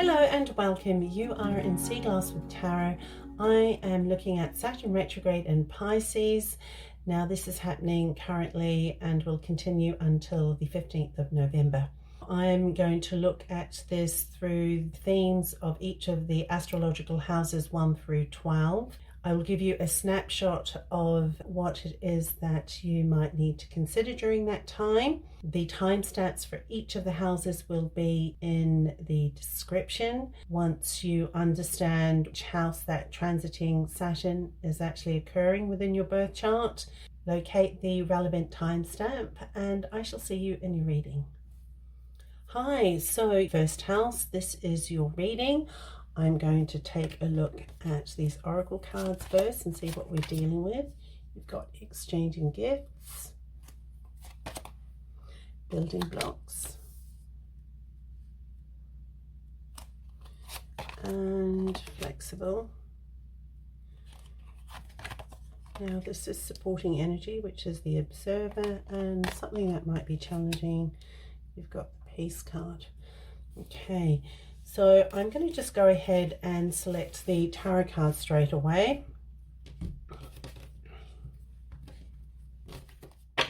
Hello and welcome. You are in Sea Glass with Tarot. I am looking at Saturn Retrograde in Pisces. Now this is happening currently and will continue until the 15th of November. I'm going to look at this through themes of each of the astrological houses 1 through 12. I will give you a snapshot of what it is that you might need to consider during that time. The time stats for each of the houses will be in the description. Once you understand which house that transiting Saturn is actually occurring within your birth chart, locate the relevant timestamp and I shall see you in your reading. Hi, so first house, this is your reading. I'm going to take a look at these oracle cards first and see what we're dealing with. You've got exchanging gifts, building blocks, and flexible. Now this is supporting energy, which is the observer, and something that might be challenging. You've got the peace card. Okay. So I'm going to just go ahead and select the tarot card straight away. I'll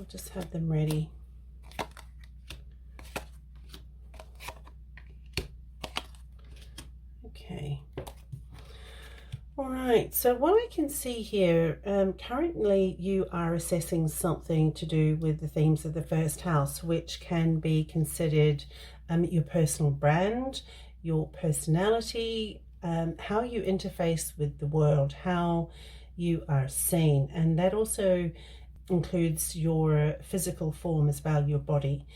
just have them ready. Okay. All right, so what I can see here, currently you are assessing something to do with the themes of the first house, which can be considered your personal brand, your personality, how you interface with the world, how you are seen. And that also includes your physical form as well, your body.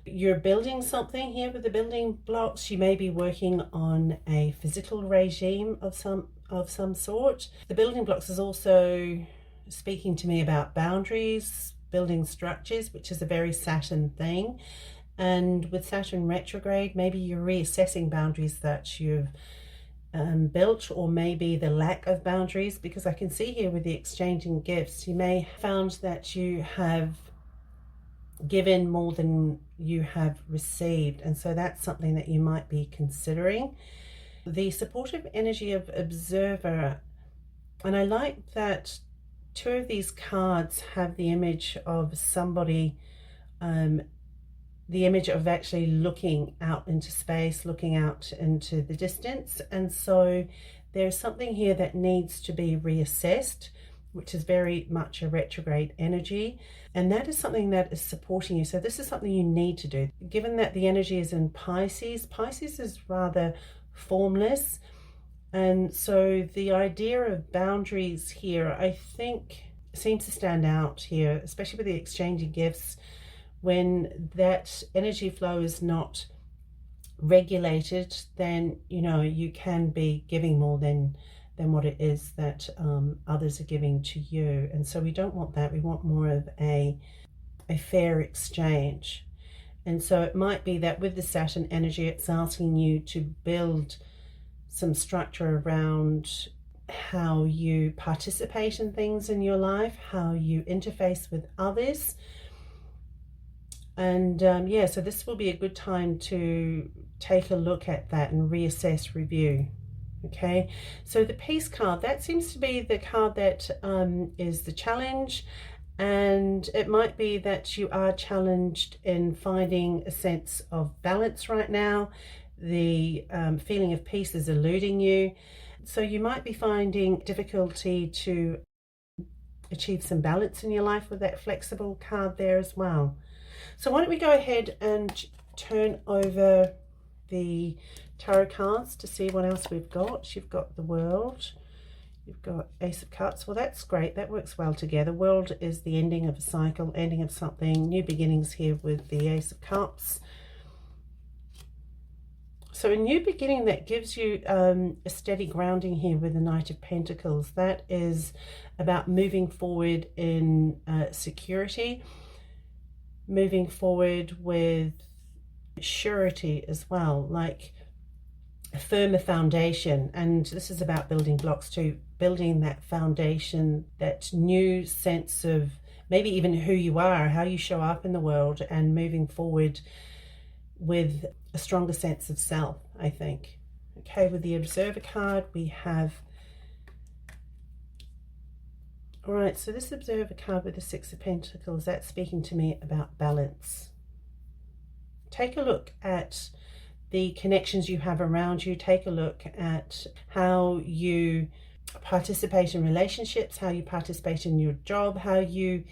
You're building something here with the building blocks. You may be working on a physical regime of some sort. The building blocks is also speaking to me about boundaries, building structures, which is a very Saturn thing. And with Saturn retrograde, maybe you're reassessing boundaries that you've built, or maybe the lack of boundaries, because I can see here with the exchanging gifts, you may have found that you have given more than you have received. And so that's something that you might be considering. The supportive energy of observer, and I like that two of these cards have the image of somebody, the image of actually looking out into space, looking out into the distance. And so there's something here that needs to be reassessed, which is very much a retrograde energy. And that is something that is supporting you. So this is something you need to do. Given that the energy is in Pisces, Pisces is rather formless. And so the idea of boundaries here, I think, seems to stand out here, especially with the exchanging gifts. When that energy flow is not regulated, then, you know, you can be giving more than what it is that others are giving to you. And so we don't want that. We want more of a fair exchange. And so it might be that with the Saturn energy, it's asking you to build some structure around how you participate in things in your life, how you interface with others. And yeah, so this will be a good time to take a look at that and reassess, review. Okay, so the peace card, that seems to be the card that is the challenge. And it might be that you are challenged in finding a sense of balance right now. The feeling of peace is eluding you. So you might be finding difficulty to achieve some balance in your life with that flexible card there as well. So why don't we go ahead and turn over the tarot cards to see what else we've got. You've got the World, you've got Ace of Cups. Well, that's great, that works well together. World is the ending of a cycle, ending of something, new beginnings here with the Ace of Cups. So a new beginning that gives you a steady grounding here with the Knight of Pentacles. That is about moving forward in security, moving forward with surety as well, like a firmer foundation. And this is about building blocks too, building that foundation, that new sense of maybe even who you are, how you show up in the world, and moving forward with a stronger sense of self, I think. Okay, with the Observer card, we have, all right, so this Observer card with the Six of Pentacles, that's speaking to me about balance. Take a look at the connections you have around you. Take a look at how you participate in relationships, how you participate in your job, how you,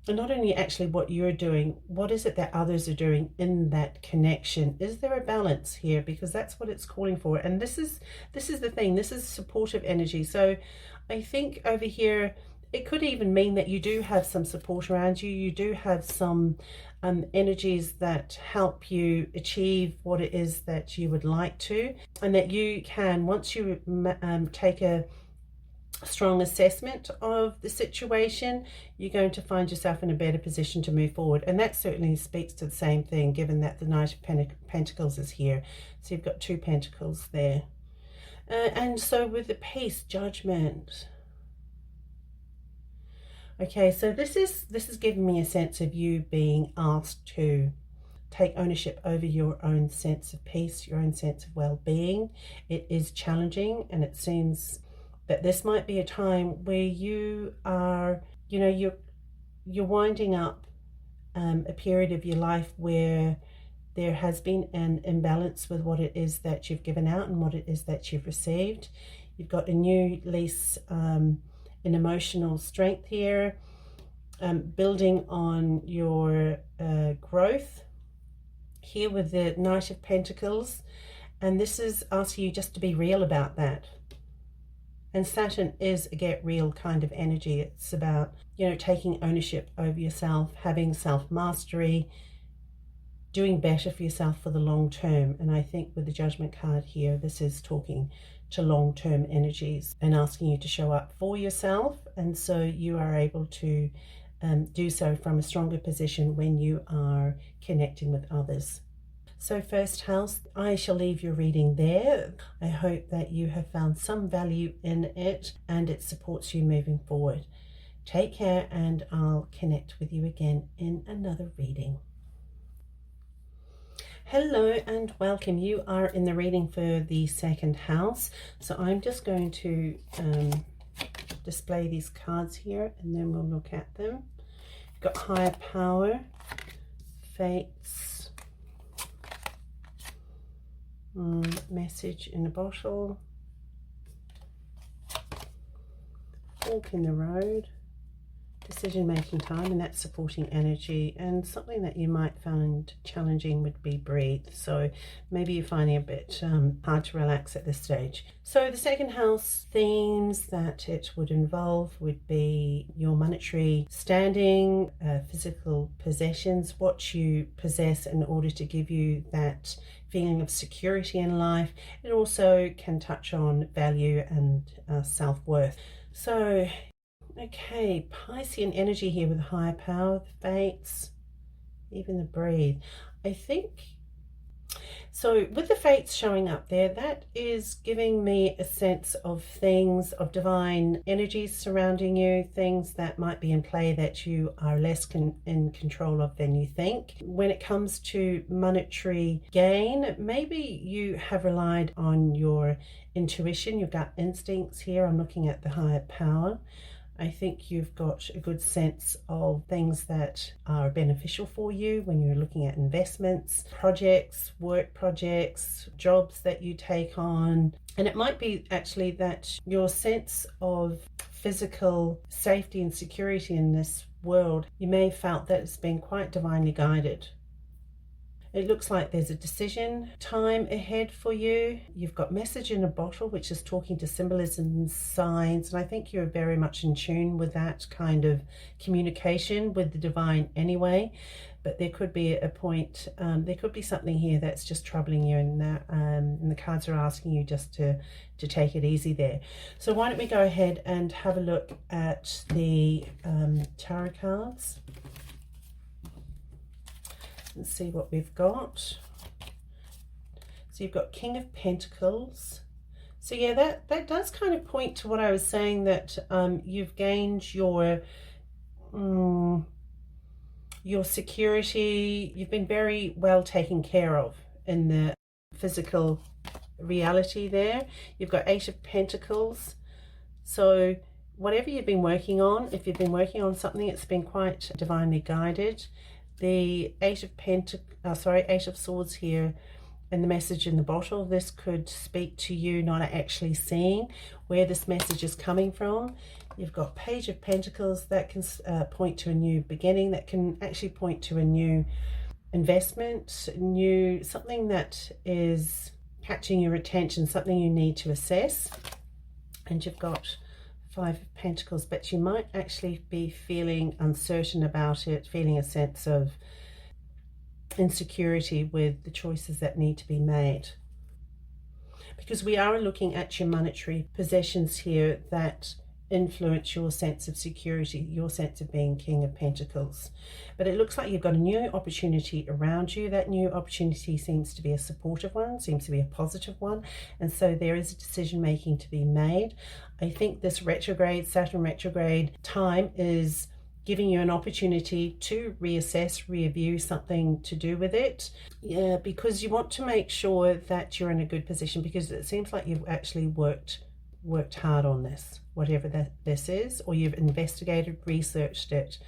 not only actually what you're doing, what is it that others are doing in that connection? Is there a balance here? Because that's what it's calling for. And this is the thing, this is supportive energy. So I think over here, it could even mean that you do have some support around you. You do have some energies that help you achieve what it is that you would like to, and that you can, once you take a strong assessment of the situation, you're going to find yourself in a better position to move forward. And that certainly speaks to the same thing, given that the Knight of Pentacles is here. So you've got two pentacles there. And so with the Peace, Judgment. Okay, so this is giving me a sense of you being asked to take ownership over your own sense of peace, your own sense of well-being. It is challenging, and it seems that this might be a time where you are, you know, you're winding up a period of your life where there has been an imbalance with what it is that you've given out and what it is that you've received. You've got a new lease in emotional strength here, building on your growth here with the Knight of Pentacles. And this is asking you just to be real about that. And Saturn is a get real kind of energy. It's about, you know, taking ownership over yourself, having self-mastery, doing better for yourself for the long term. And I think with the Judgment card here, this is talking to long-term energies and asking you to show up for yourself. And so you are able to do so from a stronger position when you are connecting with others. So first house, I shall leave your reading there. I hope that you have found some value in it and it supports you moving forward. Take care, and I'll connect with you again in another reading. Hello and welcome. You are in the reading for the second house. So I'm just going to display these cards here and then we'll look at them. You've got Higher Power, Fates, Message in a Bottle, Fork in the Road, Decision-making time, and that's supporting energy. And something that you might find challenging would be breathe. So maybe you're finding it a bit hard to relax at this stage. So the second house themes that it would involve would be your monetary standing, physical possessions, what you possess in order to give you that feeling of security in life. It also can touch on value and self-worth. So okay, Piscean energy here with Higher Power, the Fates, even the Breathe. I think, so with the Fates showing up there, that is giving me a sense of things, of divine energies surrounding you, things that might be in play that you are less in control of than you think. When it comes to monetary gain, maybe you have relied on your intuition, your gut instincts here. I'm looking at the Higher Power. I think you've got a good sense of things that are beneficial for you when you're looking at investments, projects, work projects, jobs that you take on. And it might be actually that your sense of physical safety and security in this world, you may have felt that it's been quite divinely guided. It looks like there's a decision time ahead for you. You've got Message in a Bottle, which is talking to symbolism and signs. And I think you're very much in tune with that kind of communication with the divine anyway. But there could be a point, there could be something here that's just troubling you, and the cards are asking you just to take it easy there. So why don't we go ahead and have a look at the tarot cards. Let's see what we've got. So you've got King of Pentacles. So yeah, that does kind of point to what I was saying, that you've gained your your security, you've been very well taken care of in the physical reality there. You've got Eight of Pentacles. So whatever you've been working on, if you've been working on something, it's been quite divinely guided. The Eight of Swords here, and the message in the bottle, this could speak to you not actually seeing where this message is coming from. You've got Page of Pentacles, that can point to a new beginning, that can actually point to a new investment, something that is catching your attention, something you need to assess. And you've got Five of Pentacles, but you might actually be feeling uncertain about it, feeling a sense of insecurity with the choices that need to be made. Because we are looking at your monetary possessions here that influence your sense of security, your sense of being King of Pentacles. But it looks like you've got a new opportunity around you. That new opportunity seems to be a supportive one, seems to be a positive one. And so there is a decision making to be made. I think this retrograde, Saturn retrograde time is giving you an opportunity to reassess, review something to do with it. Yeah, because you want to make sure that you're in a good position, because it seems like you've actually worked hard on this, whatever this is, or you've investigated, researched it.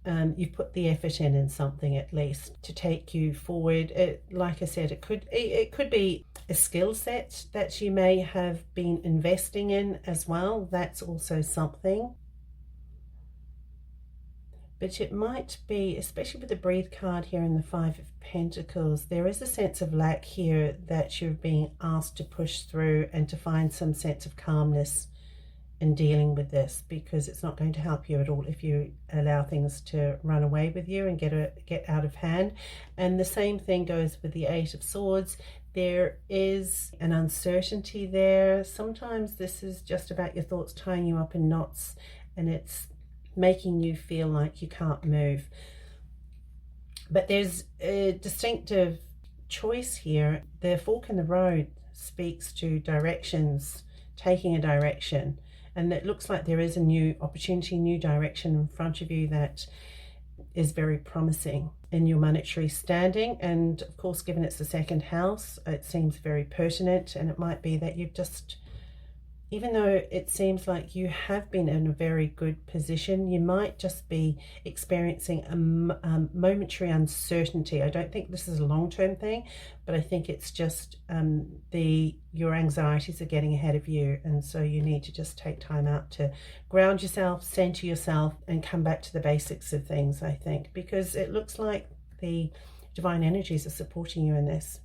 You've put the effort in something at least to take you forward. Like I said, it could be a skill set that you may have been investing in as well. That's also something. But it might be, especially with the Breathe card here in the Five of Pentacles, there is a sense of lack here that you're being asked to push through and to find some sense of calmness in dealing with this, because it's not going to help you at all if you allow things to run away with you and get out of hand. And the same thing goes with the Eight of Swords. There is an uncertainty there. Sometimes this is just about your thoughts tying you up in knots, and it's making you feel like you can't move. But there's a distinctive choice here. The fork in the road speaks to directions, taking a direction, and it looks like there is a new opportunity, new direction in front of you that is very promising in your monetary standing. And of course, given it's the second house, it seems very pertinent. And it might be that you've just, even though it seems like you have been in a very good position, you might just be experiencing a momentary uncertainty. I don't think this is a long-term thing, but I think it's just your anxieties are getting ahead of you, and so you need to just take time out to ground yourself, center yourself, and come back to the basics of things, I think, because it looks like the divine energies are supporting you in this.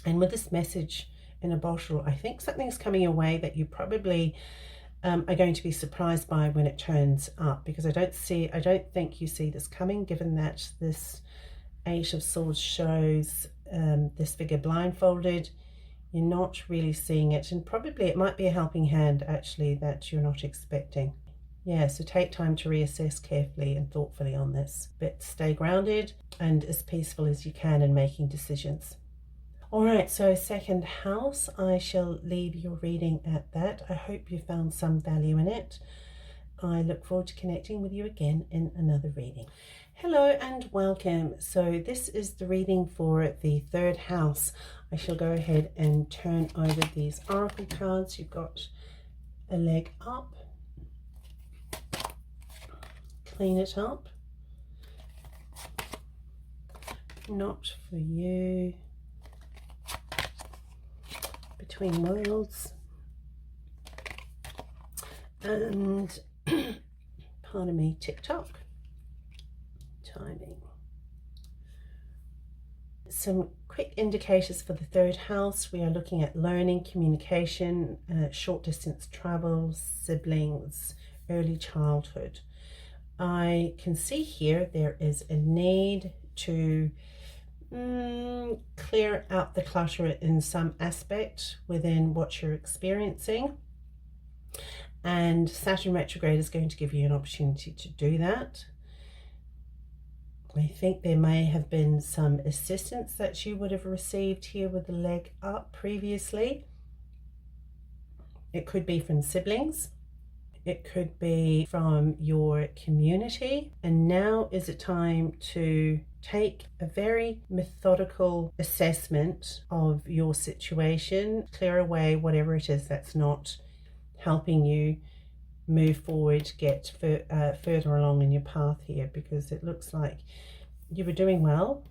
And with this message in a bottle, I think something's coming your way that you probably are going to be surprised by when it turns up, because I don't think you see this coming, given that this Eight of Swords shows this figure blindfolded. You're not really seeing it, and probably it might be a helping hand actually that you're not expecting. Yeah, so take time to reassess carefully and thoughtfully on this, but stay grounded and as peaceful as you can in making decisions. All right, so second house, I shall leave your reading at that. I hope you found some value in it. I look forward to connecting with you again in another reading. Hello and welcome. So this is the reading for the third house. I shall go ahead and turn over these oracle cards. You've got a leg up. Clean it up. Not for you. Between worlds. And pardon me, TikTok. Timing. Some quick indicators for the third house. We are looking at learning, communication, short distance travel, siblings, early childhood. I can see here there is a need to clear out the clutter in some aspect within what you're experiencing. And Saturn retrograde is going to give you an opportunity to do that. I think there may have been some assistance that you would have received here with the leg up previously. It could be from siblings. It could be from your community. And now is a time to take a very methodical assessment of your situation, clear away whatever it is that's not helping you move forward, get further along in your path here, because it looks like you were doing well.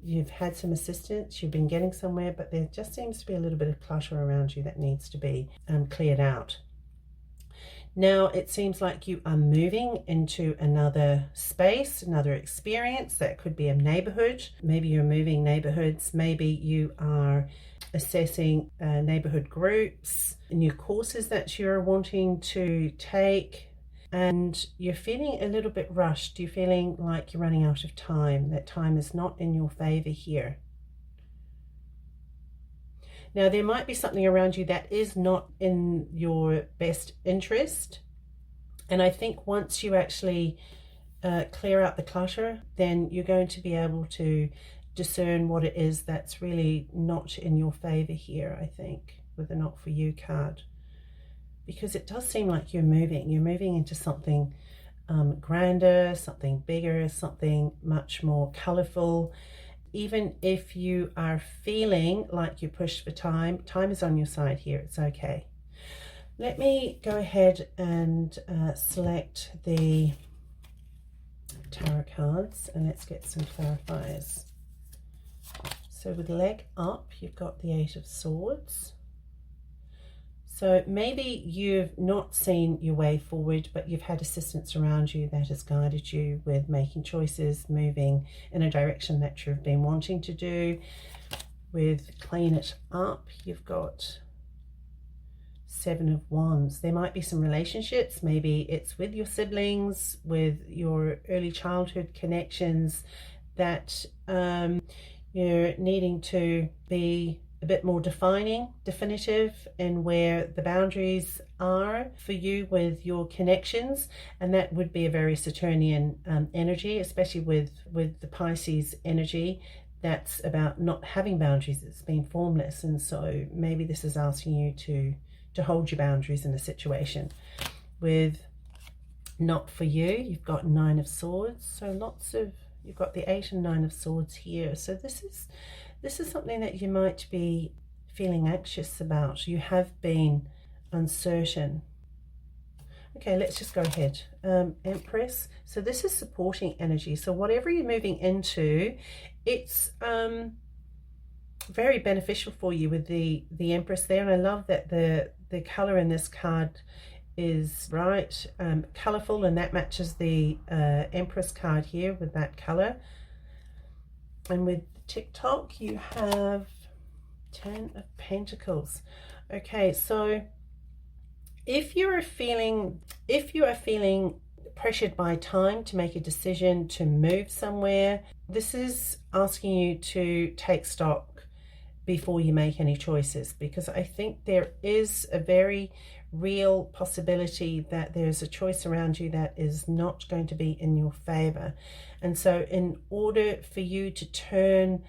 You've had some assistance, you've been getting somewhere, but there just seems to be a little bit of clutter around you that needs to be cleared out. Now it seems like you are moving into another space, another experience. That could be a neighborhood. Maybe you're moving neighborhoods. Maybe you are assessing neighborhood groups, new courses that you're wanting to take, and you're feeling a little bit rushed. You're feeling like you're running out of time, that time is not in your favor here. Now, there might be something around you that is not in your best interest. And I think once you actually clear out the clutter, then you're going to be able to discern what it is that's really not in your favor here, I think, with the Not For You card. Because it does seem like you're moving into something grander, something bigger, something much more colorful. Even if you are feeling like you're pushed for time, time is on your side here. It's okay. Let me go ahead and select the tarot cards and let's get some clarifiers. So with leg up, you've got the Eight of Swords. So maybe you've not seen your way forward, but you've had assistance around you that has guided you with making choices, moving in a direction that you've been wanting to do. With clean it up, you've got Seven of Wands. There might be some relationships. Maybe it's with your siblings, with your early childhood connections that you're needing to be a bit more definitive in where the boundaries are for you with your connections, and that would be a very Saturnian energy, especially with the Pisces energy. That's about not having boundaries. It's been formless, and so maybe this is asking you to hold your boundaries in a situation. With Not For You, you've got Nine of Swords. So you've got the Eight and Nine of Swords here. So this is something that you might be feeling anxious about. You have been uncertain. Okay, let's just go ahead. Empress. So this is supporting energy. So whatever you're moving into, it's very beneficial for you with the Empress there. And I love that the color in this card is bright, colorful, and that matches the Empress card here with that color. And with TikTok, you have 10 of Pentacles. Okay, so if you are feeling pressured by time to make a decision to move somewhere, this is asking you to take stock before you make any choices, because I think there is a very real possibility that there's a choice around you that is not going to be in your favor. And so in order for you to turn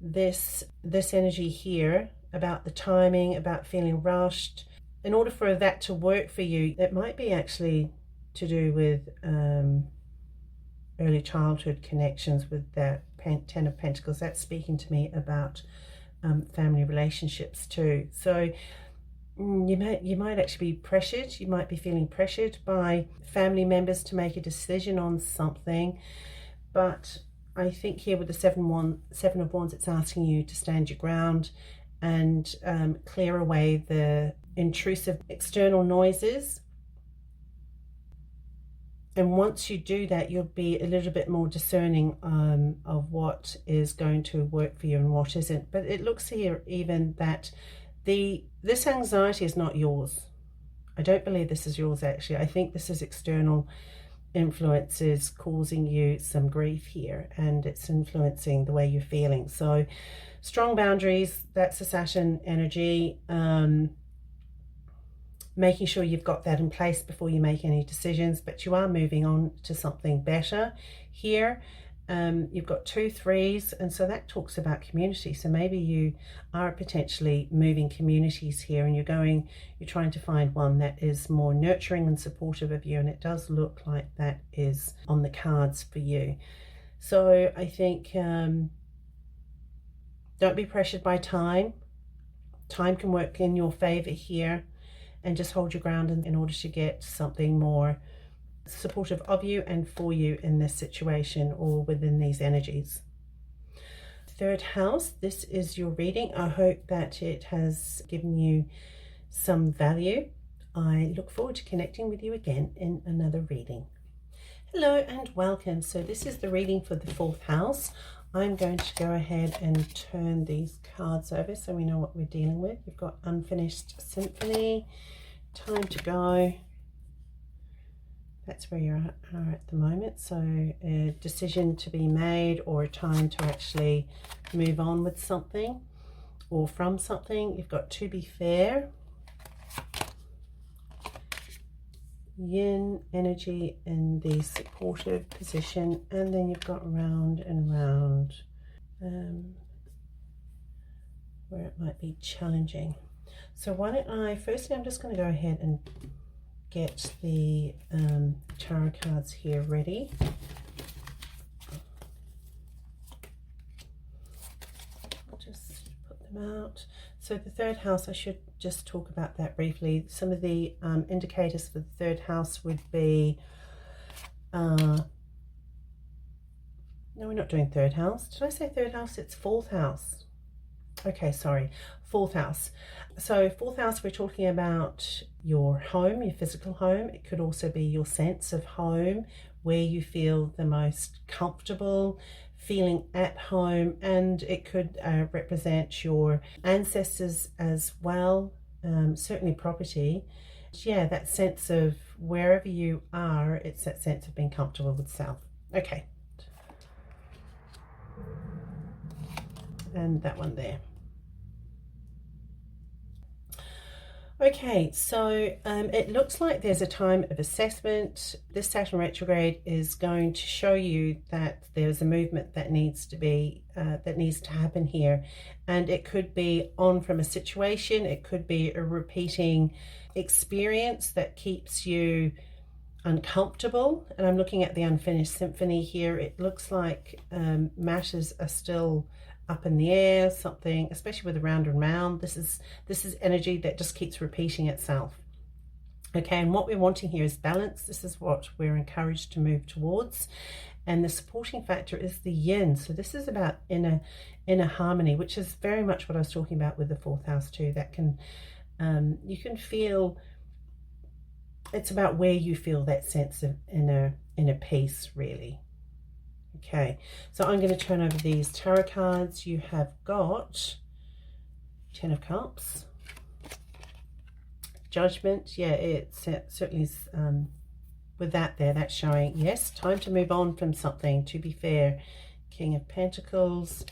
this energy here about the timing, about feeling rushed, in order for that to work for you, it might be actually to do with early childhood connections with that Ten of Pentacles. That's speaking to me about family relationships too. So you might actually be pressured. You might be feeling pressured by family members to make a decision on something. But I think here with the Seven of Wands, it's asking you to stand your ground and clear away the intrusive external noises. And once you do that, you'll be a little bit more discerning of what is going to work for you and what isn't. But it looks here even that this anxiety is not yours. I don't believe this is yours, actually. I think this is external influences causing you some grief here, and it's influencing the way you're feeling. So strong boundaries, that's a Saturn energy. Making sure you've got that in place before you make any decisions, but you are moving on to something better here. You've got 2 3s, and so that talks about community. So maybe you are potentially moving communities here, and you're trying to find one that is more nurturing and supportive of you, and it does look like that is on the cards for you. So I think don't be pressured by time. Time can work in your favor here, and just hold your ground in order to get something more supportive of you and for you in this situation or within these energies. 3rd house, this is your reading. I hope that it has given you some value. I look forward to connecting with you again in another reading. Hello and welcome. So this is the reading for the 4th house. I'm going to go ahead and turn these cards over so we know what we're dealing with. We've got Unfinished Symphony, Time to Go. That's where you are at the moment. So a decision to be made, or a time to actually move on with something or from something. You've got To Be Fair, Yin energy in the supportive position, and then you've got Round and Round, where it might be challenging. So why don't firstly I'm just going to go ahead and get the tarot cards here ready. I'll just put them out. So the 3rd house, I should just talk about that briefly. Some of the indicators for the 3rd house would be no, we're not doing 3rd house. Did I say 3rd house? It's 4th house. Okay, sorry, 4th house. So 4th house, we're talking about your home, your physical home. It could also be your sense of home, where you feel the most comfortable, feeling at home, and it could represent your ancestors as well, certainly property. Yeah, that sense of wherever you are, it's that sense of being comfortable with self. Okay. And that one there. Okay, so it looks like there's a time of assessment. This Saturn retrograde is going to show you that there's a movement that needs to happen here, and it could be on from a situation. It could be a repeating experience that keeps you uncomfortable. And I'm looking at the Unfinished Symphony here. It looks like matters are still up in the air, something, especially with the Round and Round. This is energy that just keeps repeating itself. Okay, and what we're wanting here is balance. This is what we're encouraged to move towards. And the supporting factor is the Yin. So this is about inner harmony, which is very much what I was talking about with the 4th house too. That can you can feel, it's about where you feel that sense of inner peace, really. Okay, so I'm going to turn over these tarot cards. You have got 10 of Cups, Judgment. Yeah, it certainly is, with that there, that's showing, yes, time to move on from something, to be fair. King of Pentacles.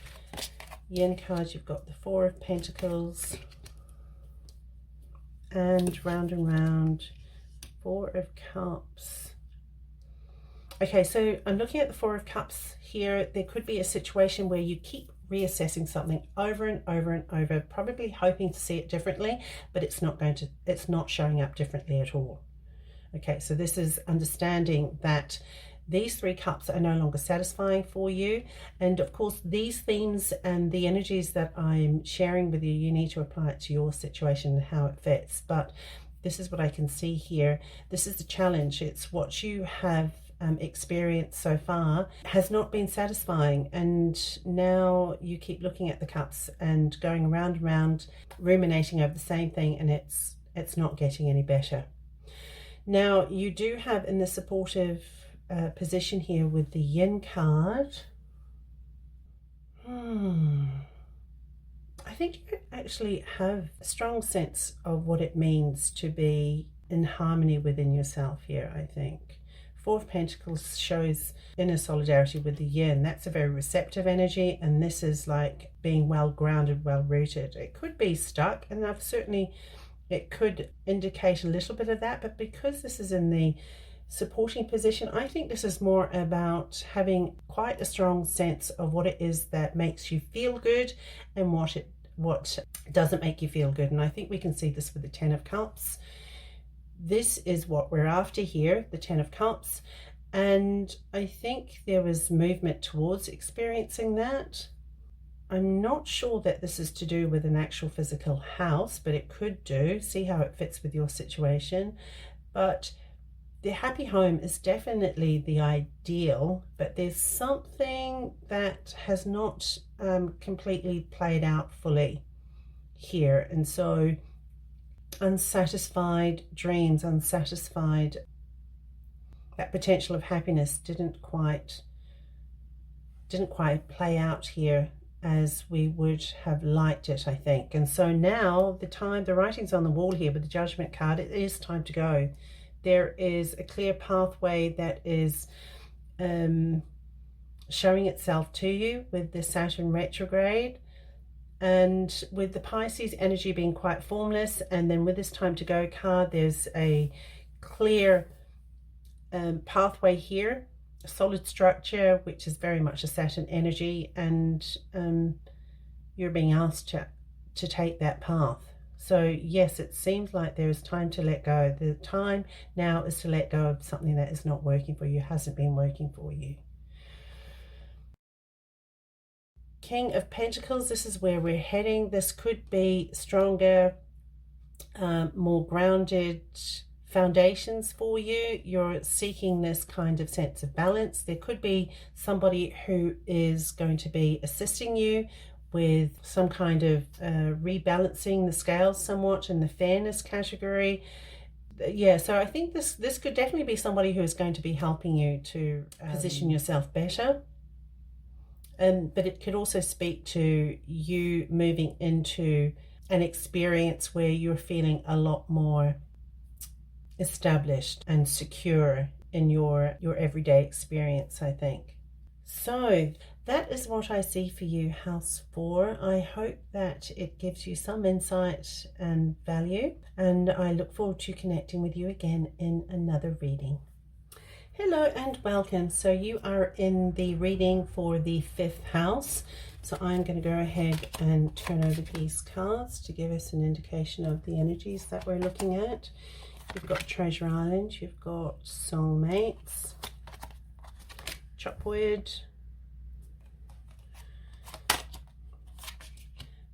Yin cards, you've got the 4 of Pentacles, and Round and Round, 4 of Cups. Okay, so I'm looking at the 4 of Cups here. There could be a situation where you keep reassessing something over and over and over, probably hoping to see it differently, but it's not showing up differently at all. Okay, so this is understanding that these 3 cups are no longer satisfying for you. And of course, these themes and the energies that I'm sharing with you, you need to apply it to your situation and how it fits. But this is what I can see here. This is the challenge. It's what you have experienced so far has not been satisfying, and now you keep looking at the cups and going around and round, ruminating over the same thing, and it's not getting any better. Now you do have in the supportive position here with the Yin card. I think you actually have a strong sense of what it means to be in harmony within yourself here, I think. 4 of Pentacles shows inner solidarity with the Yin. That's a very receptive energy, and this is like being well grounded, well rooted. It could be stuck, and it could indicate a little bit of that, but because this is in the supporting position. I think this is more about having quite a strong sense of what it is that makes you feel good and what doesn't make you feel good. And I think we can see this with the Ten of Cups. This is what we're after here, the Ten of Cups. And I think there was movement towards experiencing that. I'm not sure that this is to do with an actual physical house, but it could do. See how it fits with your situation. But the happy home is definitely the ideal, but there's something that has not completely played out fully here. And so unsatisfied dreams, unsatisfied, that potential of happiness didn't quite play out here as we would have liked it, I think. And so now the writing's on the wall here with the Judgment card. It is time to go. There is a clear pathway that is showing itself to you with the Saturn retrograde, and with the Pisces energy being quite formless, and then with this time to go card, there's a clear pathway here, a solid structure, which is very much a Saturn energy, and you're being asked to take that path. So yes, it seems like there is time to let go. The time now is to let go of something that is not working for you, hasn't been working for you. King of Pentacles, this is where we're heading. This could be stronger, more grounded foundations for you. You're seeking this kind of sense of balance. There could be somebody who is going to be assisting you with some kind of rebalancing the scales somewhat in the fairness category. Yeah, so I think this could definitely be somebody who is going to be helping you to position yourself better. But it could also speak to you moving into an experience where you're feeling a lot more established and secure in your everyday experience, I think. So that is what I see for you, House 4. I hope that it gives you some insight and value, and I look forward to connecting with you again in another reading. Hello and welcome. So you are in the reading for the 5th house. So I'm going to go ahead and turn over these cards to give us an indication of the energies that we're looking at. You've got Treasure Island, you've got Soulmates, Chopwood,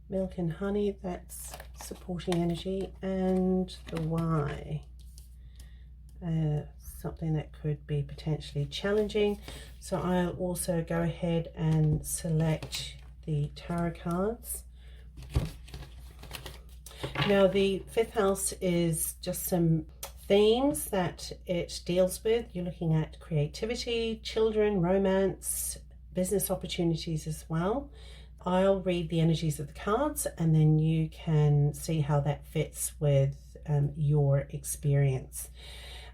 Milk and Honey, that's supporting energy, and the Y. Something that could be potentially challenging. So I'll also go ahead and select the tarot cards. Now the 5th house is just some themes that it deals with. You're looking at creativity, children, romance, business opportunities as well. I'll read the energies of the cards and then you can see how that fits with your experience.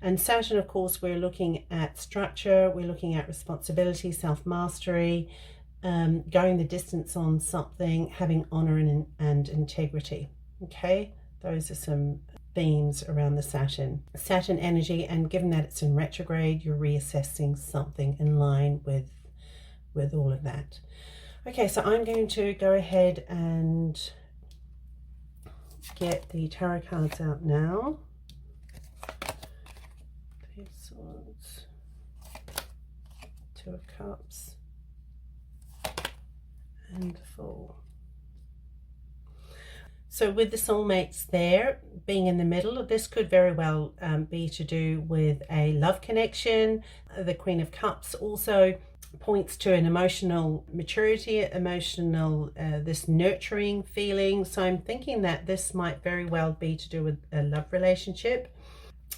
And Saturn, of course, we're looking at structure, we're looking at responsibility, self-mastery, going the distance on something, having honor and integrity. Okay, those are some themes around the Saturn energy, and given that it's in retrograde, you're reassessing something in line with all of that. Okay, so I'm going to go ahead and get the tarot cards out now. Swords, 2 of Cups, and the Fool. So with the soulmates there being in the middle, this could very well be to do with a love connection. The Queen of Cups also points to an emotional maturity, this nurturing feeling. So I'm thinking that this might very well be to do with a love relationship.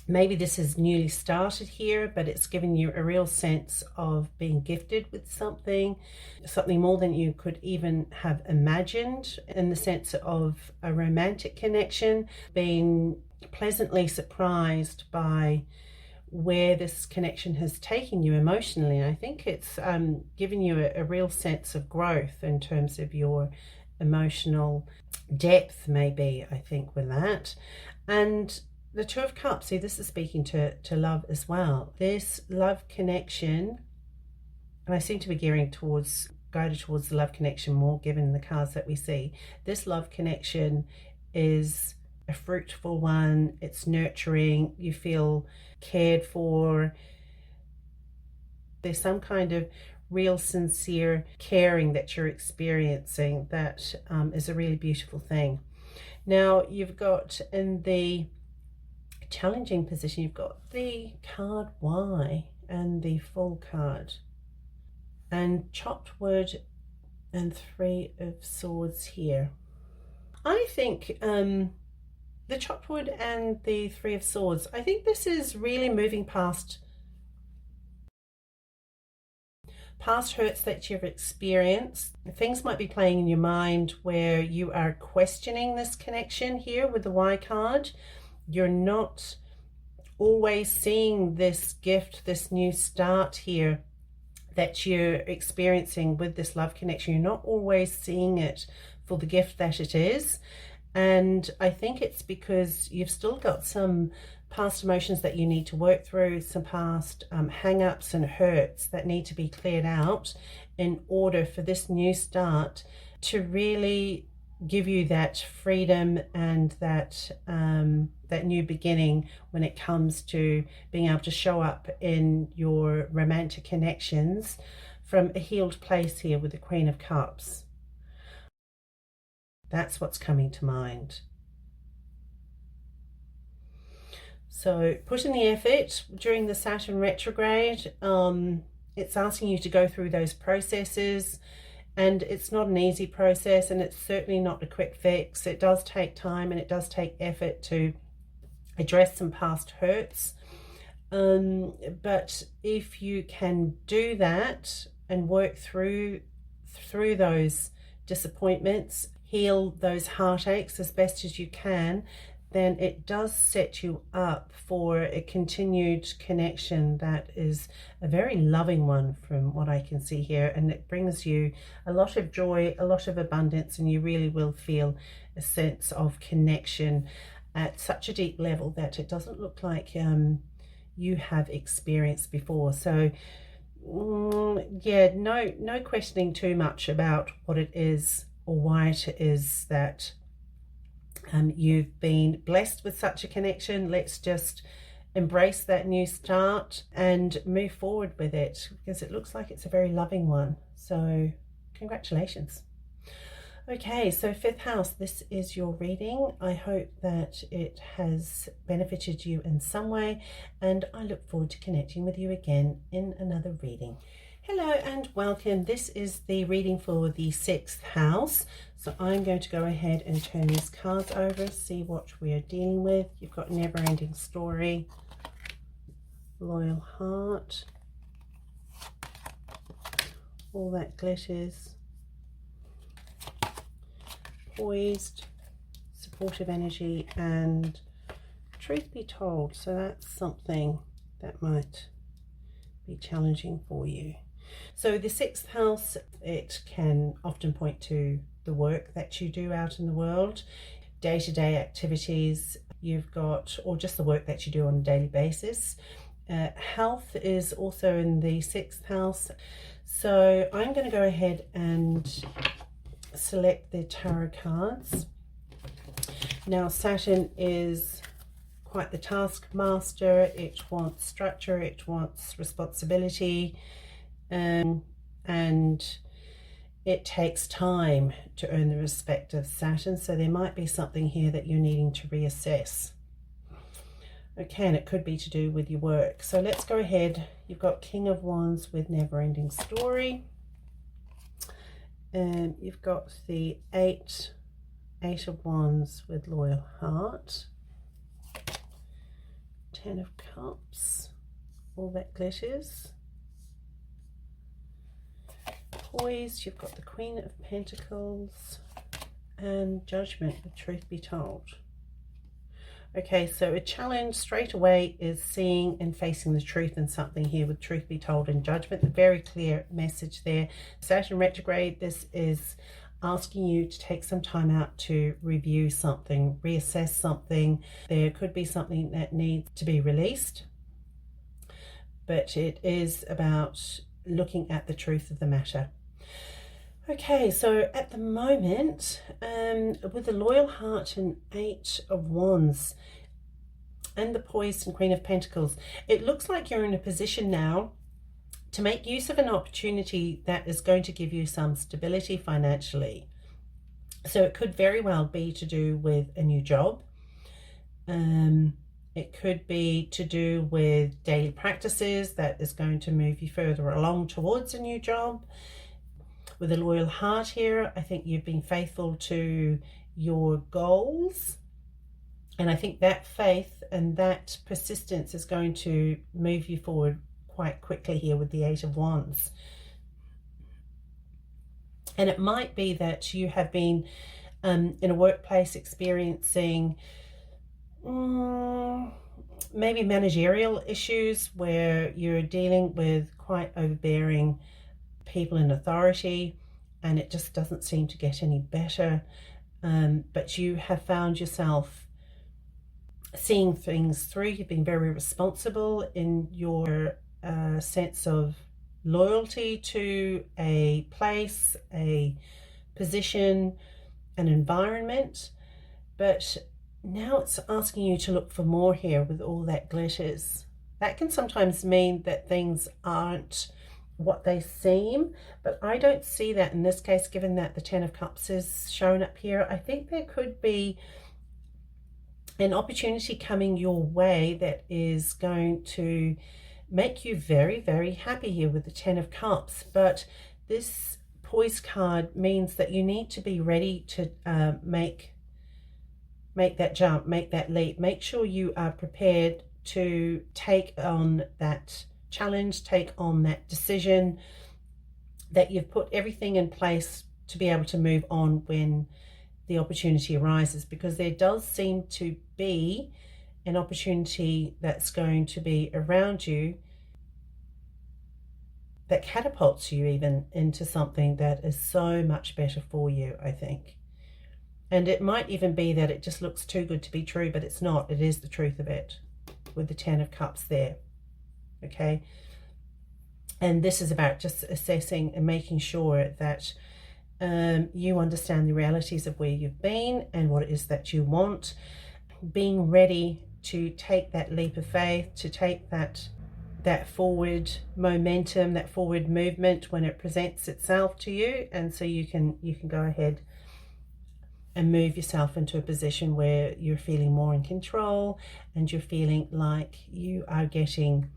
Maybe this is newly started here, but it's given you a real sense of being gifted with something more than you could even have imagined, in the sense of a romantic connection, being pleasantly surprised by where this connection has taken you emotionally. And I think it's given you a real sense of growth in terms of your emotional depth, maybe, I think, with that. And the Two of Cups, see, this is speaking to love as well. This love connection, and I seem to be guided towards the love connection more given the cards that we see. This love connection is a fruitful one. It's nurturing. You feel cared for. There's some kind of real sincere caring that you're experiencing that is a really beautiful thing. Now you've got in the challenging position, you've got the card Y and the Fool card and chopped wood and Three of Swords here. I think the chopped wood and the Three of Swords, I think this is really moving past hurts that you've experienced. Things might be playing in your mind where you are questioning this connection here with the Y card. You're not always seeing this gift, this new start here that you're experiencing with this love connection. You're not always seeing it for the gift that it is. And I think it's because you've still got some past emotions that you need to work through, some past hang-ups and hurts that need to be cleared out in order for this new start to really give you that freedom and that that new beginning when it comes to being able to show up in your romantic connections from a healed place here with the Queen of Cups. That's what's coming to mind. So put in the effort during the Saturn retrograde. It's asking you to go through those processes, and it's not an easy process, and it's certainly not a quick fix. It does take time and it does take effort to address some past hurts. But if you can do that and work through those disappointments, heal those heartaches as best as you can, then it does set you up for a continued connection that is a very loving one from what I can see here, and it brings you a lot of joy, a lot of abundance, and you really will feel a sense of connection at such a deep level that it doesn't look like you have experienced before. So yeah, no questioning too much about what it is or why it is that you've been blessed with such a connection. Let's just embrace that new start and move forward with it, because it looks like it's a very loving one. So congratulations. Okay, so fifth house, this is your reading. I hope that it has benefited you in some way, and I look forward to connecting with you again in another reading. Hello and welcome. This is the reading for the sixth house. So I'm going to go ahead and turn these cards over, see what we are dealing with. You've got Never Ending Story, Loyal Heart, All That Glitters, Poised, Supportive Energy, and Truth Be Told. So that's something that might be challenging for you. So the sixth house, it can often point to the work that you do out in the world, day-to-day activities you've got, or just the work that you do on a daily basis. Health is also in the sixth house. So I'm going to go ahead and select the tarot cards. Now Saturn is quite the taskmaster. It wants structure, it wants responsibility, and it takes time to earn the respect of Saturn. So there might be something here that you're needing to reassess. Okay, and it could be to do with your work. So let's go ahead. You've got King of Wands with Never Ending Story. And you've got the Eight of Wands with Loyal Heart. 10 of Cups, All That Glitters. Poised, you've got the Queen of Pentacles, and Judgment with Truth Be Told. Okay, so a challenge straight away is seeing and facing the truth in something here with Truth Be Told and Judgment. A very clear message there. Saturn retrograde, this is asking you to take some time out to review something, reassess something. There could be something that needs to be released, but it is about looking at the truth of the matter. Okay, so at the moment, with the Loyal Heart and 8 of Wands and the Poised and Queen of Pentacles, it looks like you're in a position now to make use of an opportunity that is going to give you some stability financially. So it could very well be to do with a new job. It could be to do with daily practices that is going to move you further along towards a new job. With a Loyal Heart here, I think you've been faithful to your goals. And I think that faith and that persistence is going to move you forward quite quickly here with the 8 of Wands. And it might be that you have been in a workplace experiencing maybe managerial issues where you're dealing with quite overbearing people in authority, and it just doesn't seem to get any better. But you have found yourself seeing things through. You've been very responsible in your sense of loyalty to a place, a position, an environment. But now it's asking you to look for more here with all that glitters. That can sometimes mean that things aren't what they seem, but I don't see that in this case, given that the 10 of Cups is shown up here. I think there could be an opportunity coming your way that is going to make you very, very happy here with the 10 of Cups. But this Poise card means that you need to be ready to make that jump, make that leap. Make sure you are prepared to take on that challenge, take on that decision, that you've put everything in place to be able to move on when the opportunity arises, because there does seem to be an opportunity that's going to be around you that catapults you even into something that is so much better for you, I think. And it might even be that it just looks too good to be true, but it's not. It is the truth of it with the 10 of Cups there. Okay, and this is about just assessing and making sure that you understand the realities of where you've been and what it is that you want, being ready to take that leap of faith, to take that forward momentum, that forward movement when it presents itself to you. And so you can go ahead and move yourself into a position where you're feeling more in control and you're feeling like you are getting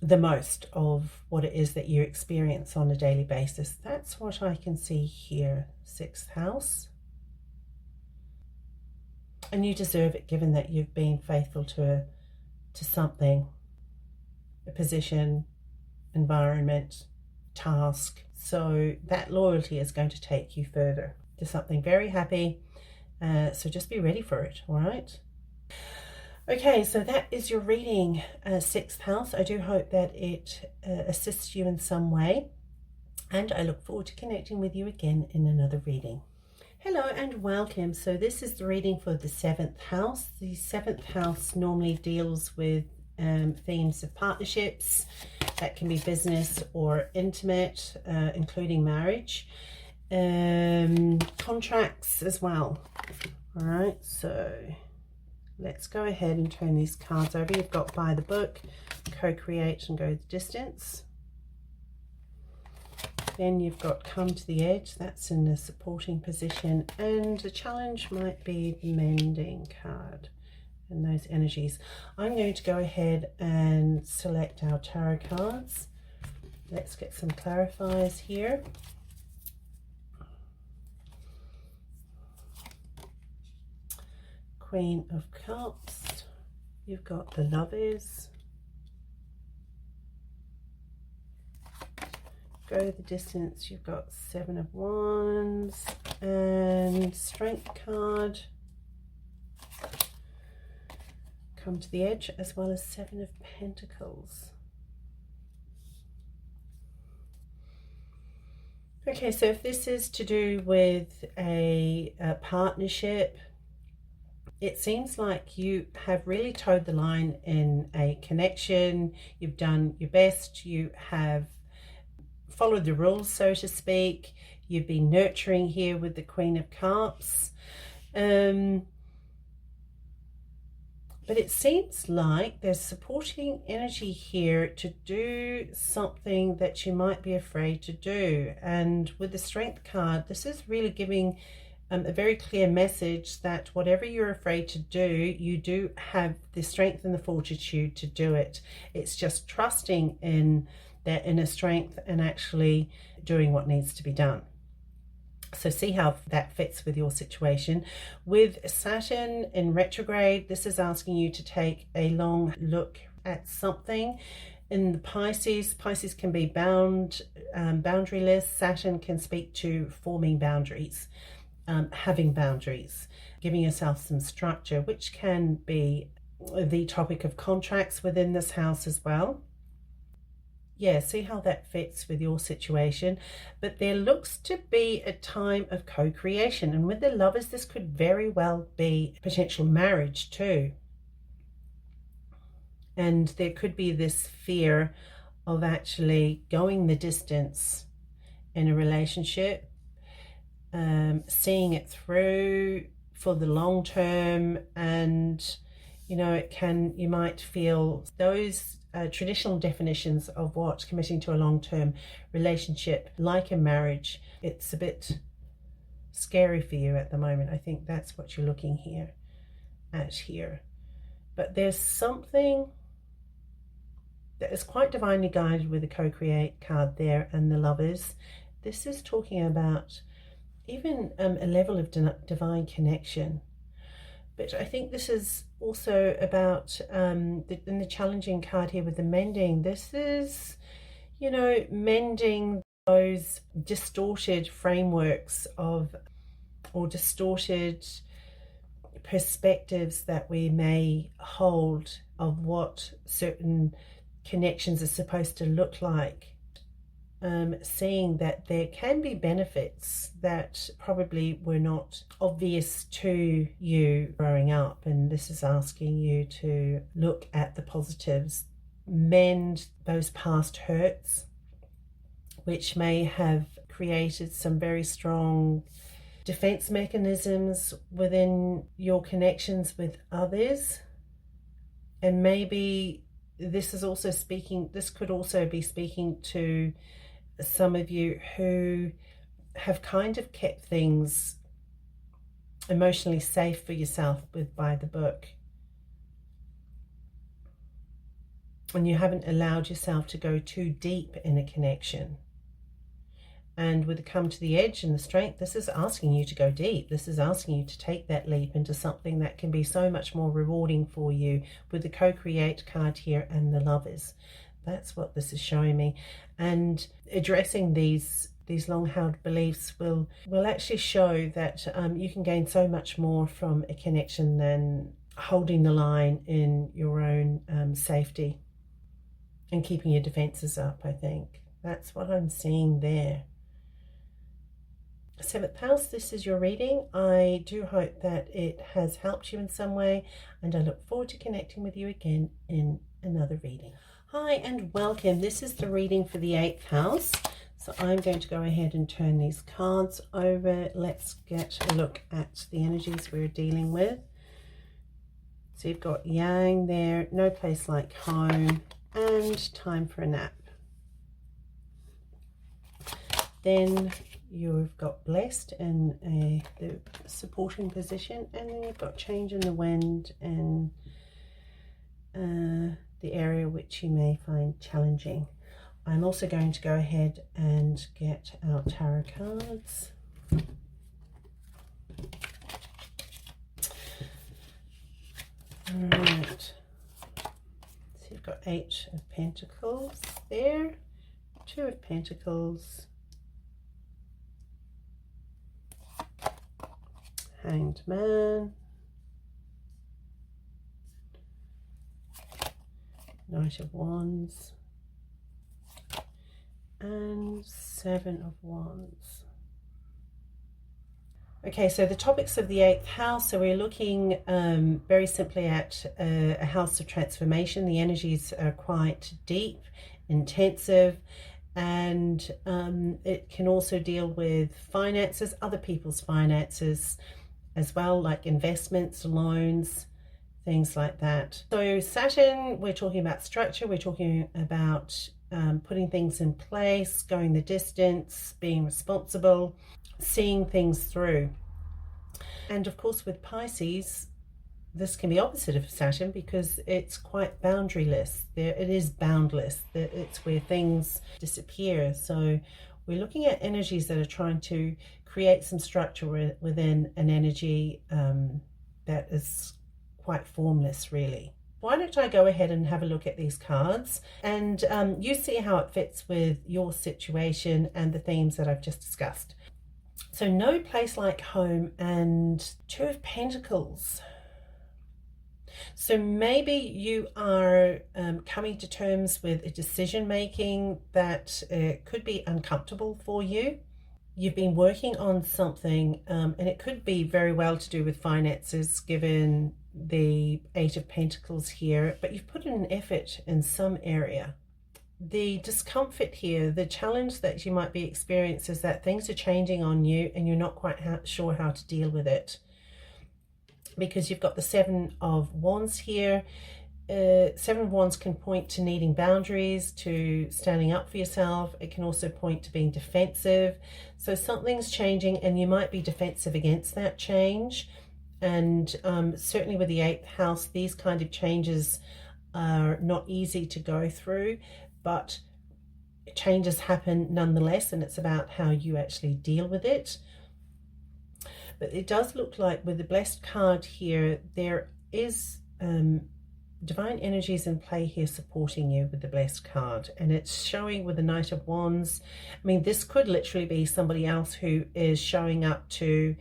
the most of what it is that you experience on a daily basis. That's what I can see here, 6th house. And you deserve it, given that you've been faithful to something, a position, environment, task. So that loyalty is going to take you further to something very happy. So just be ready for it, all right? Okay, so that is your reading, 6th house. I do hope that it assists you in some way, and I look forward to connecting with you again in another reading. Hello and welcome. So this is the reading for the 7th house. The 7th house normally deals with themes of partnerships. That can be business or intimate, including marriage, contracts as well. All right, so let's go ahead and turn these cards over. You've got By the Book, Co-Create and Go the Distance. Then you've got Come to the Edge. That's in the supporting position. And the challenge might be the Mending card and those energies. I'm going to go ahead and select our tarot cards. Let's get some clarifiers here. Queen of Cups, you've got the Lovers, Go the Distance, you've got 7 of Wands, and Strength card, Come to the Edge, as well as 7 of Pentacles. Okay, so if this is to do with a partnership, it seems like you have really towed the line in a connection. You've done your best. You have followed the rules, so to speak. You've been nurturing here with the Queen of Cups. But it seems like there's supporting energy here to do something that you might be afraid to do. And with the Strength card, this is really giving a very clear message that whatever you're afraid to do, you do have the strength and the fortitude to do it. It's just trusting in that inner strength and actually doing what needs to be done. So see how that fits with your situation. With Saturn in retrograde, this is asking you to take a long look at something. In the Pisces can be boundaryless. Saturn can speak to forming boundaries, having boundaries, giving yourself some structure, which can be the topic of contracts within this house as well. Yeah, see how that fits with your situation. But there looks to be a time of co-creation, and with the Lovers, this could very well be potential marriage too. And there could be this fear of actually going the distance in a relationship, seeing it through for the long term. And you know, you might feel those traditional definitions of what committing to a long-term relationship, like a marriage, it's a bit scary for you at the moment. I think that's what you're looking at here. But there's something that is quite divinely guided with the co-create card there and the Lovers. This is talking about even a level of divine connection. But I think this is also about in the challenging card here with the mending. This is, you know, mending those distorted frameworks of, or distorted perspectives that we may hold of what certain connections are supposed to look like. Seeing that there can be benefits that probably were not obvious to you growing up, and this is asking you to look at the positives, mend those past hurts which may have created some very strong defense mechanisms within your connections with others. And maybe this is also this could also be speaking to some of you who have kind of kept things emotionally safe for yourself by the book, and you haven't allowed yourself to go too deep in a connection. And with the come to the edge and the strength, this is asking you to go deep. This is asking you to take that leap into something that can be so much more rewarding for you, with the co-create card here and the Lovers. That's what this is showing me. And addressing these long-held beliefs will actually show that you can gain so much more from a connection than holding the line in your own safety and keeping your defenses up. I think that's what I'm seeing there. 7th house, this is your reading. I do hope that it has helped you in some way, and I look forward to connecting with you again in another reading. Hi and welcome. This is the reading for the 8th house. So I'm going to go ahead and turn these cards over. Let's get a look at the energies we're dealing with. So you've got Yang there, no place like home, and time for a nap. Then you've got blessed in the supporting position, and then you've got change in the wind and the area which you may find challenging. I'm also going to go ahead and get our tarot cards. Alright, so you've got 8 of Pentacles there, 2 of Pentacles, Hanged Man, Knight of Wands, and Seven of Wands. Okay, so the topics of the 8th house, so we're looking very simply at a house of transformation. The energies are quite deep, intensive, and it can also deal with finances, other people's finances as well, like investments, loans, things like that. So Saturn, we're talking about structure, we're talking about putting things in place, going the distance, being responsible, seeing things through. And of course with Pisces, this can be opposite of Saturn because it's quite boundaryless. It is boundless. It's where things disappear. So we're looking at energies that are trying to create some structure within an energy that is quite formless, really. Why don't I go ahead and have a look at these cards, and you see how it fits with your situation and the themes that I've just discussed. So no place like home and Two of Pentacles. So maybe you are coming to terms with a decision making that could be uncomfortable for you. You've been working on something and it could be very well to do with finances given the Eight of Pentacles here, but you've put in an effort in some area. The discomfort here, the challenge that you might be experiencing is that things are changing on you and you're not quite sure how to deal with it. Because you've got the Seven of Wands here. Seven of Wands can point to needing boundaries, to standing up for yourself. It can also point to being defensive. So something's changing and you might be defensive against that change. And certainly with the 8th house, these kind of changes are not easy to go through, but changes happen nonetheless, and it's about how you actually deal with it. But it does look like with the Blessed card here, there is divine energies in play here supporting you with the Blessed card. And it's showing with the Knight of Wands. I mean, this could literally be somebody else who is showing up to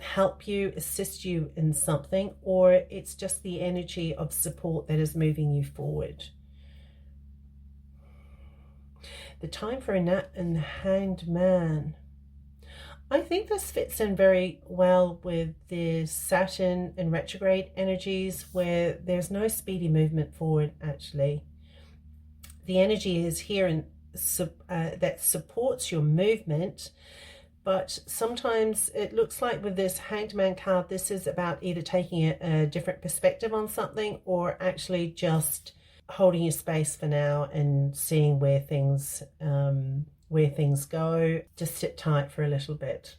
help you, assist you in something, or it's just the energy of support that is moving you forward. The time for a nap and the Hanged Man. I think this fits in very well with the Saturn and retrograde energies where there's no speedy movement forward actually. The energy is here and that supports your movement, but sometimes it looks like with this Hanged Man card, this is about either taking a different perspective on something or actually just holding your space for now and seeing where things go. Just sit tight for a little bit.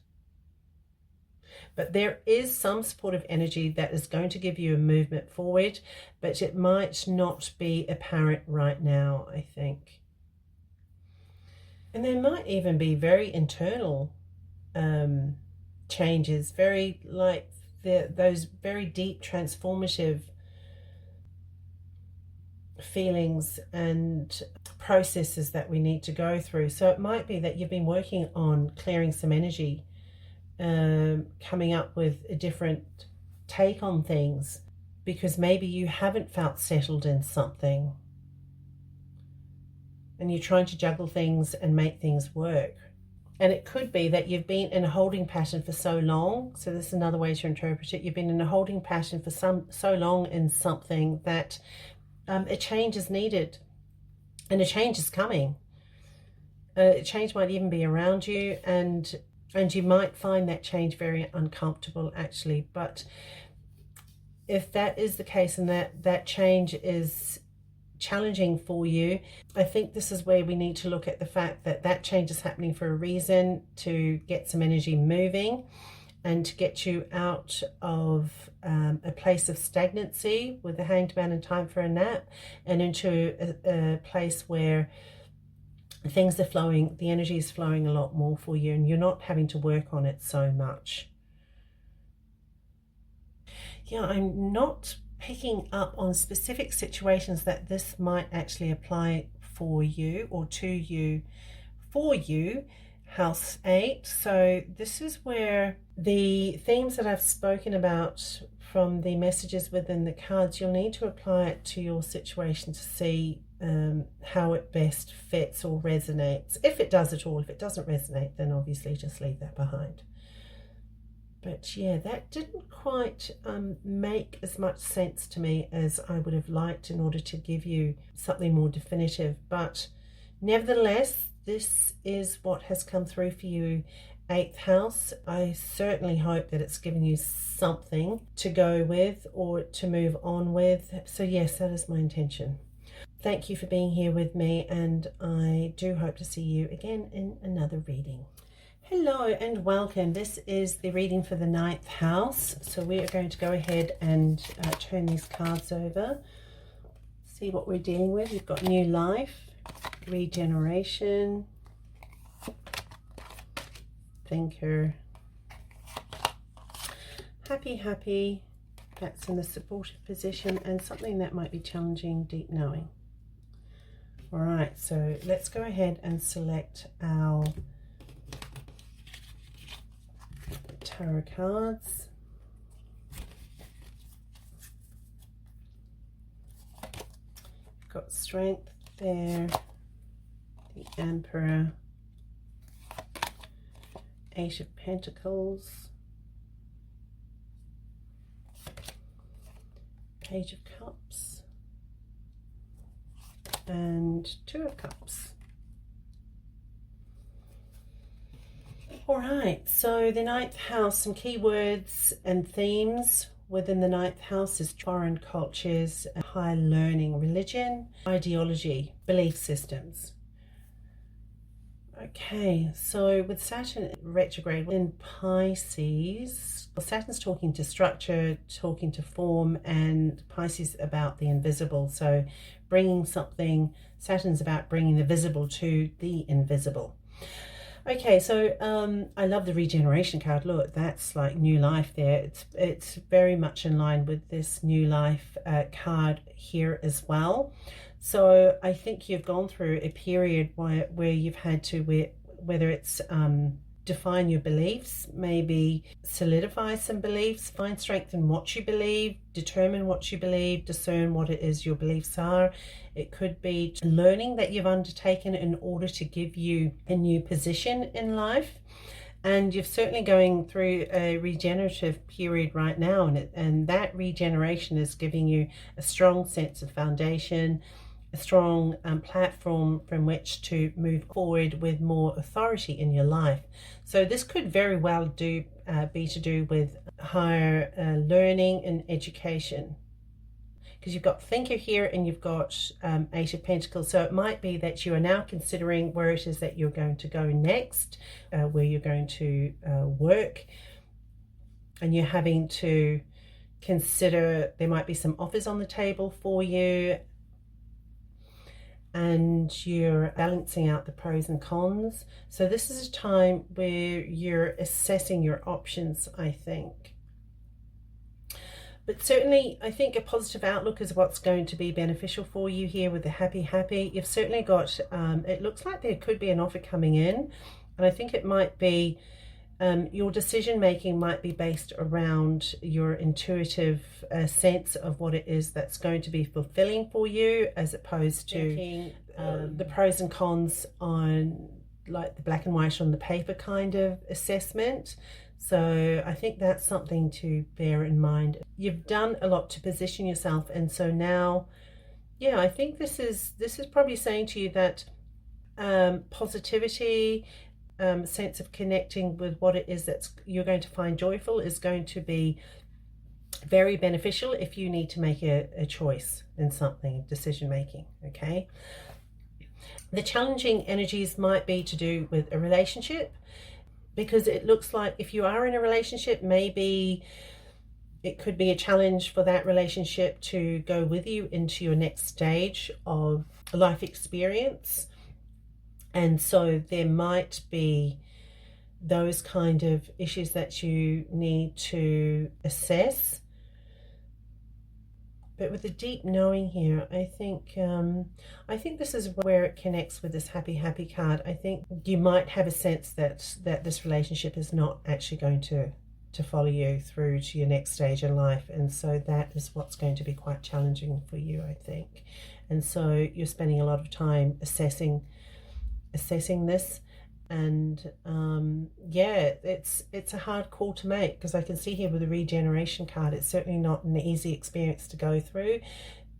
But there is some supportive energy that is going to give you a movement forward, but it might not be apparent right now, I think. And there might even be very internal changes, very like those very deep transformative feelings and processes that we need to go through. So it might be that you've been working on clearing some energy, coming up with a different take on things, because maybe you haven't felt settled in something and you're trying to juggle things and make things work. And it could be that you've been in a holding pattern for so long. So this is another way to interpret it. You've been in a holding pattern for so long in something that a change is needed, and a change is coming. A change might even be around you, and you might find that change very uncomfortable actually. But if that is the case and that change is challenging for you, I think this is where we need to look at the fact that that change is happening for a reason, to get some energy moving and to get you out of a place of stagnancy with the Hanged Man and time for a nap, and into a place where things are flowing, the energy is flowing a lot more for you and you're not having to work on it so much. Yeah, I'm not picking up on specific situations that this might actually apply for you or to you, for you, House 8. So this is where the themes that I've spoken about from the messages within the cards, you'll need to apply it to your situation to see how it best fits or resonates, if it does at all. If it doesn't resonate, then obviously just leave that behind. But yeah, that didn't quite make as much sense to me as I would have liked in order to give you something more definitive. But nevertheless, this is what has come through for you, 8th house. I certainly hope that it's given you something to go with or to move on with. So yes, that is my intention. Thank you for being here with me, and I do hope to see you again in another reading. Hello and welcome. This is the reading for the 9th house. So we are going to go ahead and turn these cards over, see what we're dealing with. We've got new life, regeneration, thinker, happy, that's in the supportive position, and something that might be challenging, deep knowing. All right, so let's go ahead and select our tarot cards. Got Strength there, the Emperor, Eight of Pentacles, Page of Cups, and Two of Cups. All right, so the 9th house, some keywords and themes within the 9th house is foreign cultures, higher learning, religion, ideology, belief systems. Okay, so with Saturn retrograde in Pisces, well, Saturn's talking to structure, talking to form, and Pisces about the invisible. So bringing something, Saturn's about bringing the visible to the invisible. Okay, so I love the regeneration card. Look, that's like new life there. It's very much in line with this new life card here as well. So I think you've gone through a period where you've had to, whether it's define your beliefs, maybe solidify some beliefs, find strength in what you believe, determine what you believe, discern what it is your beliefs are. It could be learning that you've undertaken in order to give you a new position in life. And you're certainly going through a regenerative period right now, and that regeneration is giving you a strong sense of foundation, a strong platform from which to move forward with more authority in your life. So this could very well be to do with higher learning and education, because you've got thinker here and you've got Eight of Pentacles. So it might be that you are now considering where it is that you're going to go next, where you're going to work, and you're having to consider, there might be some offers on the table for you, and you're balancing out the pros and cons. So this is a time where you're assessing your options, I think. But certainly, I think a positive outlook is what's going to be beneficial for you here with the happy. You've certainly got, it looks like there could be an offer coming in. And I think it might be, your decision making might be based around your intuitive sense of what it is that's going to be fulfilling for you, as opposed to the pros and cons on like the black and white on the paper kind of assessment. So I think that's something to bear in mind. You've done a lot to position yourself, and so now, yeah, I think this is probably saying to you that positivity, sense of connecting with what it is that you're going to find joyful is going to be very beneficial if you need to make a choice in something, decision making. Okay, the challenging energies might be to do with a relationship, because it looks like if you are in a relationship, maybe it could be a challenge for that relationship to go with you into your next stage of life experience. And so there might be those kind of issues that you need to assess. But with the deep knowing here, I think this is where it connects with this happy card. I think you might have a sense that this relationship is not actually going to to follow you through to your next stage in life. And so that is what's going to be quite challenging for you, I think. And so you're spending a lot of time assessing this. And yeah, it's a hard call to make, because I can see here with the regeneration card, it's certainly not an easy experience to go through,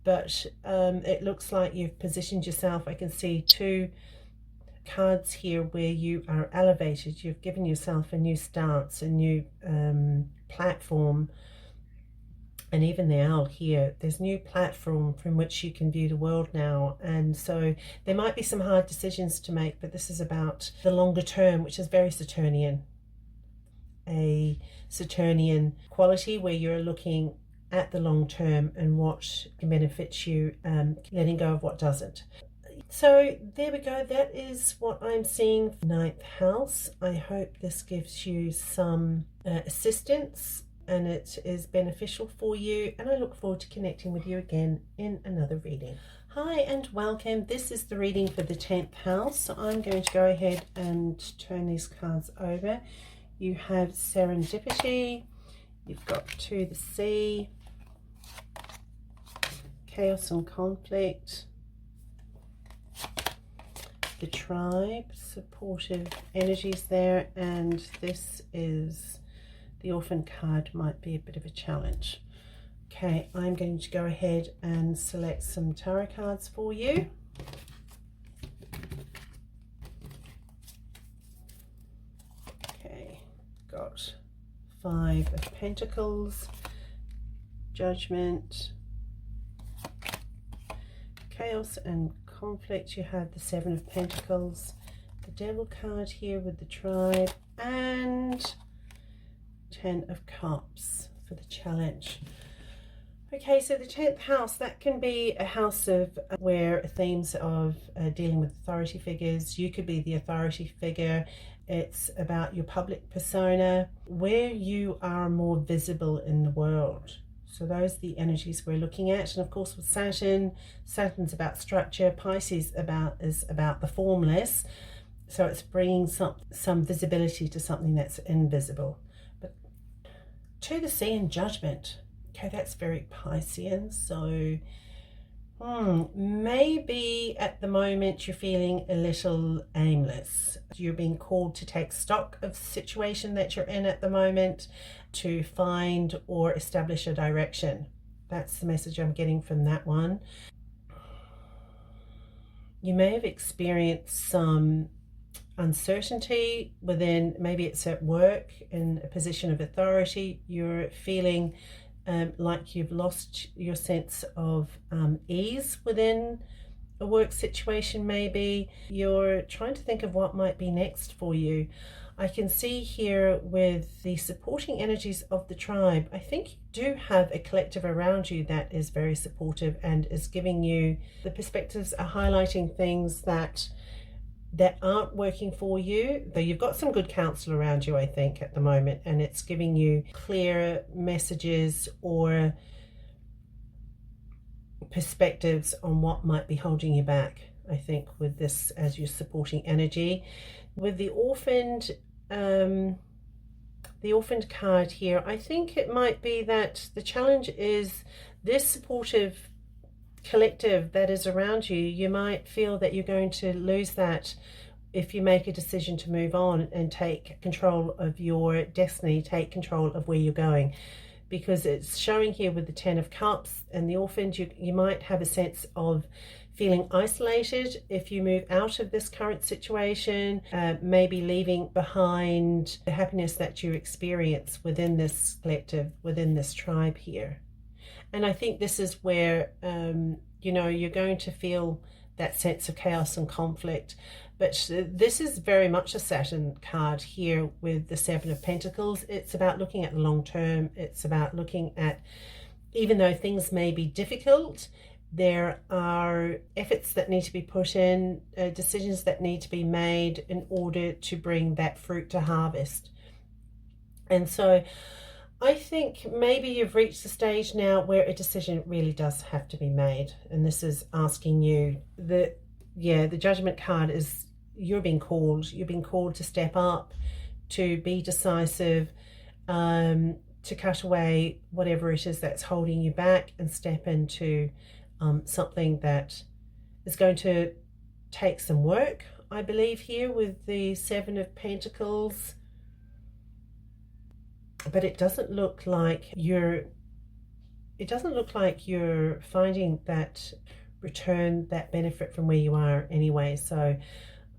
but it looks like you've positioned yourself. I can see 2 cards here where you are elevated. You've given yourself a new stance, a new platform. And even the owl here, there's a new platform from which you can view the world now. And so there might be some hard decisions to make, but this is about the longer term, which is very Saturnian. A Saturnian quality where you're looking at the long term and what benefits you, letting go of what doesn't. So there we go. That is what I'm seeing for 9th house. I hope this gives you some assistance and it is beneficial for you, and I look forward to connecting with you again in another reading. Hi and welcome. This is the reading for the 10th house. So I'm going to go ahead and turn these cards over. You have serendipity, you've got to the sea, chaos and conflict, the tribe, supportive energies there, and this is the orphan card. Might be a bit of a challenge. Okay, I'm going to go ahead and select some tarot cards for you. Okay, got 5 of Pentacles, Judgment, chaos and conflict. You have the 7 of Pentacles, the Devil card here with the tribe, and 10 of Cups for the challenge. Okay, so the 10th house, that can be a house of where themes of dealing with authority figures. You could be the authority figure. It's about your public persona, where you are more visible in the world. So those are the energies we're looking at. And of course with Saturn, Saturn's about structure. Pisces is about the formless. So it's bringing some visibility to something that's invisible. But to the sea and Judgment. Okay, that's very Piscean. So maybe at the moment you're feeling a little aimless. You're being called to take stock of the situation that you're in at the moment, to find or establish a direction. That's the message I'm getting from that one. You may have experienced some uncertainty within, maybe it's at work, in a position of authority. You're feeling like you've lost your sense of ease within a work situation. Maybe you're trying to think of what might be next for you. I can see here with the supporting energies of the tribe, I think you do have a collective around you that is very supportive and is giving you, the perspectives are highlighting things that aren't working for you, though you've got some good counsel around you, I think, at the moment, and it's giving you clear messages or perspectives on what might be holding you back, I think, with this as your supporting energy. With the orphaned card here, I think it might be that the challenge is this supportive collective that is around you. You might feel that you're going to lose that if you make a decision to move on and take control of your destiny, take control of where you're going, because it's showing here with the 10 of Cups and the orphaned, you might have a sense of feeling isolated if you move out of this current situation, maybe leaving behind the happiness that you experience within this collective, within this tribe here. And I think this is where, you're going to feel that sense of chaos and conflict. But this is very much a Saturn card here with the 7 of Pentacles. It's about looking at the long term. It's about looking at, even though things may be difficult, there are efforts that need to be put in, decisions that need to be made in order to bring that fruit to harvest. And so I think maybe you've reached the stage now where a decision really does have to be made. And this is asking you, the Judgment card is you're being called to step up, to be decisive, to cut away whatever it is that's holding you back and step into something that is going to take some work, I believe, here with the Seven of Pentacles. But it doesn't look like you're finding that return, that benefit from where you are anyway. So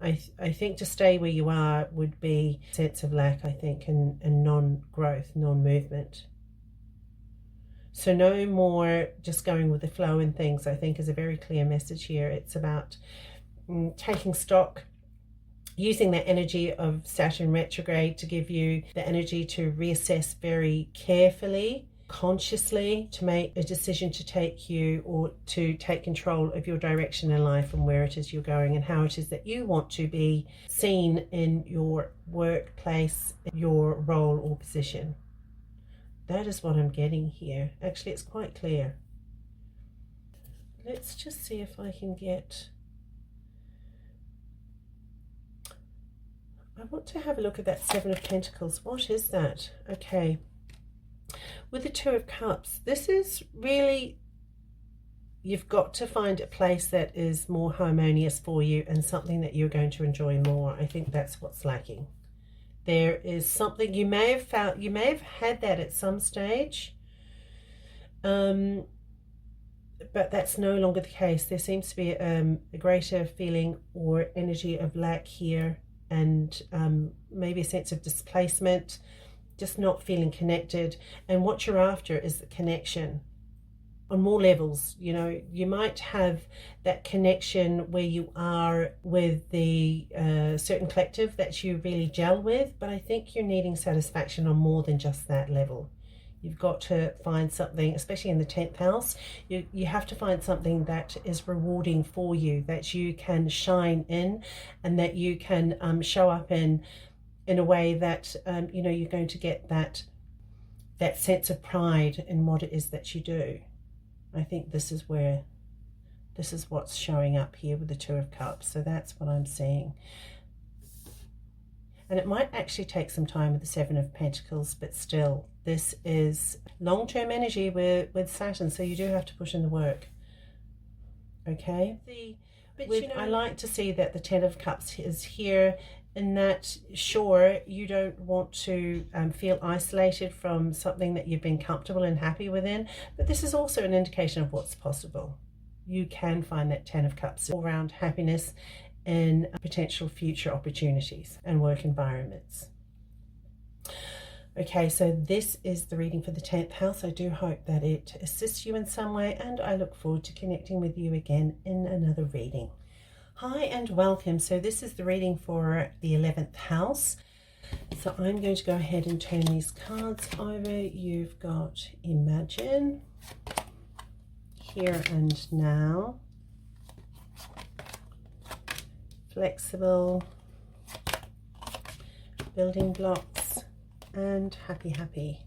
I think to stay where you are would be a sense of lack, I think, and non-growth, non-movement. So no more just going with the flow and things, I think, is a very clear message here. It's about taking stock, using that energy of Saturn retrograde to give you the energy to reassess very carefully, consciously, to make a decision to take you or to take control of your direction in life and where it is you're going and how it is that you want to be seen in your workplace, your role or position. That is what I'm getting here. Actually, it's quite clear. Let's just see if I can get... I want to have a look at that Seven of Pentacles. What is that? Okay. With the Two of Cups, this is really... You've got to find a place that is more harmonious for you and something that you're going to enjoy more. I think that's what's lacking. There is something you may have found, you may have had that at some stage, but that's no longer the case. There seems to be a greater feeling or energy of lack here, and maybe a sense of displacement, just not feeling connected. And what you're after is the connection on more levels. You know, you might have that connection where you are with the certain collective that you really gel with, but I think you're needing satisfaction on more than just that level. You've got to find something, especially in the 10th house, you have to find something that is rewarding for you, that you can shine in and that you can show up in a way that you know, you're going to get that sense of pride in what it is that you do. I think this is what's showing up here with the Two of Cups. So that's what I'm seeing. And it might actually take some time with the Seven of Pentacles, but still, this is long-term energy with Saturn, so you do have to put in the work. Okay? I like to see that the Ten of Cups is here, and that, sure, you don't want to feel isolated from something that you've been comfortable and happy within, but this is also an indication of what's possible. You can find that Ten of Cups all around happiness in potential future opportunities and work environments. Okay, so this is the reading for the 10th house. I do hope that it assists you in some way, and I look forward to connecting with you again in another reading. Hi and welcome. So this is the reading for the 11th house. So I'm going to go ahead and turn these cards over. You've got Imagine, Here and Now, Flexible, Building Blocks, and Happy.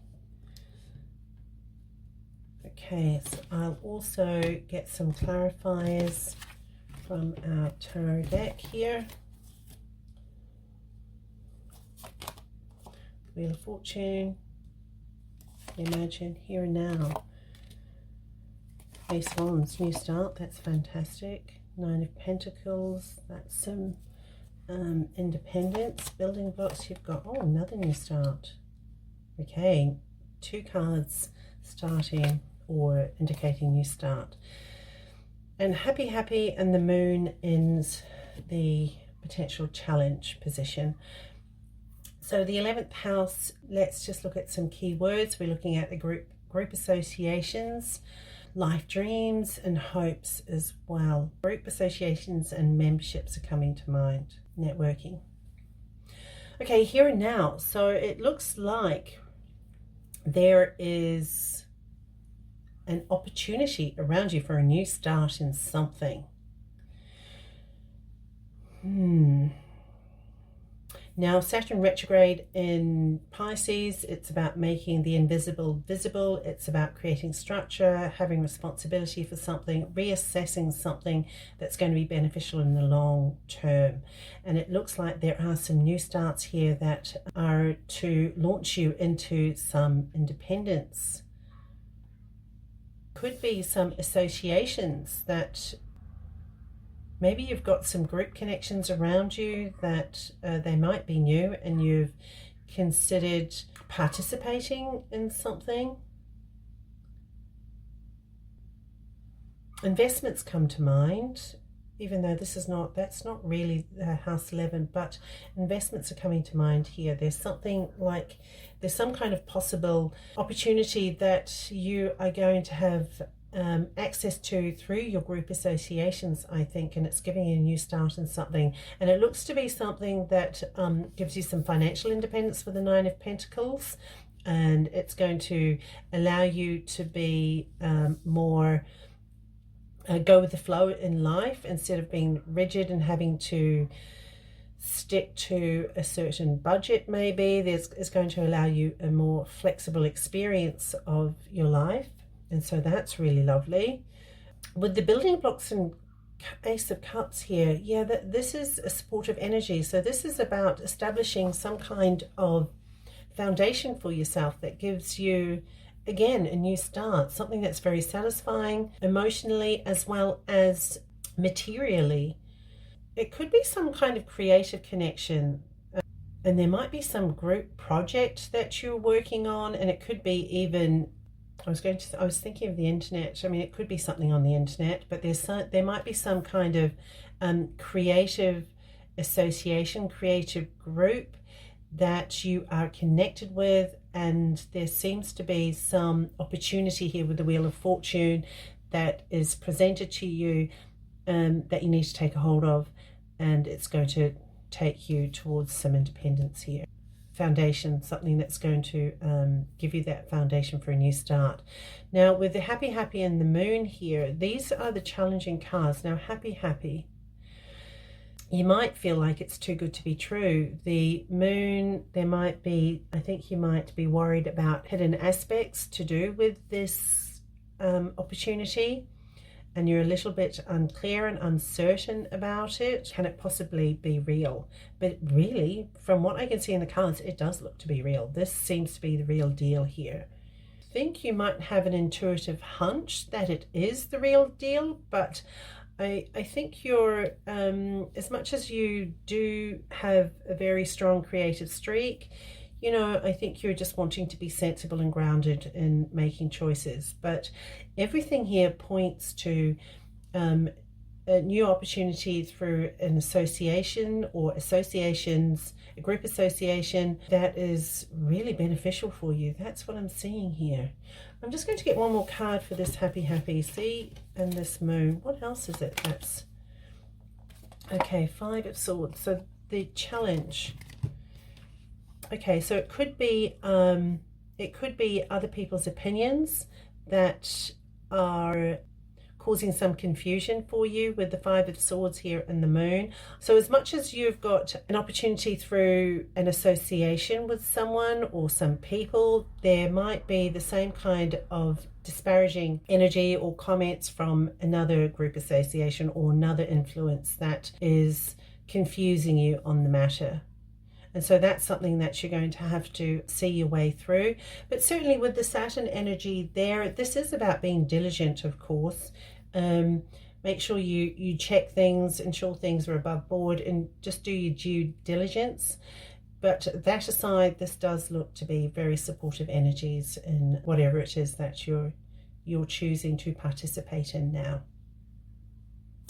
Okay, so I'll also get some clarifiers from our tarot deck here. Wheel of Fortune, Imagine, Here and Now, Ace of Wands, New Start, that's fantastic. Nine of Pentacles, that's some independence. Building Blocks, you've got, oh, another new start. Okay, two cards starting or indicating new start. And happy, and the Moon ends the potential challenge position. So the 11th house, let's just look at some key words. We're looking at the group associations, life dreams and hopes as well. Group associations and memberships are coming to mind. Networking. Okay, here and now. So it looks like there is an opportunity around you for a new start in something. Now, Saturn retrograde in Pisces, it's about making the invisible visible. It's about creating structure, having responsibility for something, reassessing something that's going to be beneficial in the long term. And it looks like there are some new starts here that are to launch you into some independence. Could be some associations that maybe you've got some group connections around you that they might be new and you've considered participating in something. Investments come to mind, even though that's not really house 11, but investments are coming to mind here. There's some kind of possible opportunity that you are going to have access to through your group associations, I think, and it's giving you a new start in something. And it looks to be something that gives you some financial independence with the 9 of Pentacles, and it's going to allow you to be more go with the flow in life instead of being rigid and having to stick to a certain budget. Maybe it's going to allow you a more flexible experience of your life, and so that's really lovely. With the building blocks and Ace of Cups here, yeah, this is a supportive energy. So this is about establishing some kind of foundation for yourself that gives you, again, a new start, something that's very satisfying emotionally as well as materially. It could be some kind of creative connection, and there might be some group project that you're working on, and it could be even, I was thinking of the internet. I mean, it could be something on the internet, but there might be some kind of creative association, creative group that you are connected with, and there seems to be some opportunity here with the Wheel of Fortune that is presented to you that you need to take a hold of, and it's going to take you towards some independence here. Foundation, something that's going to give you that foundation for a new start. Now, with the Happy and the Moon here, these are the challenging cards. Now, Happy, you might feel like it's too good to be true. The Moon, I think you might be worried about hidden aspects to do with this opportunity, and you're a little bit unclear and uncertain about it. Can it possibly be real? But really, from what I can see in the cards, it does look to be real. This seems to be the real deal here. I think you might have an intuitive hunch that it is the real deal, but I think you're, as much as you do have a very strong creative streak, you know, I think you're just wanting to be sensible and grounded in making choices. But everything here points to a new opportunity through an association or associations, a group association that is really beneficial for you. That's what I'm seeing here. I'm just going to get one more card for this Happy. See, and this Moon. What else is it? That's okay. 5 of Swords. So the challenge. Okay, so it could be other people's opinions that are causing some confusion for you with the 5 of Swords here and the Moon. So as much as you've got an opportunity through an association with someone or some people, there might be the same kind of disparaging energy or comments from another group association or another influence that is confusing you on the matter. And so that's something that you're going to have to see your way through. But certainly with the Saturn energy there, this is about being diligent, of course. Make sure you check things, ensure things are above board, and just do your due diligence. But that aside, this does look to be very supportive energies in whatever it is that you're choosing to participate in now.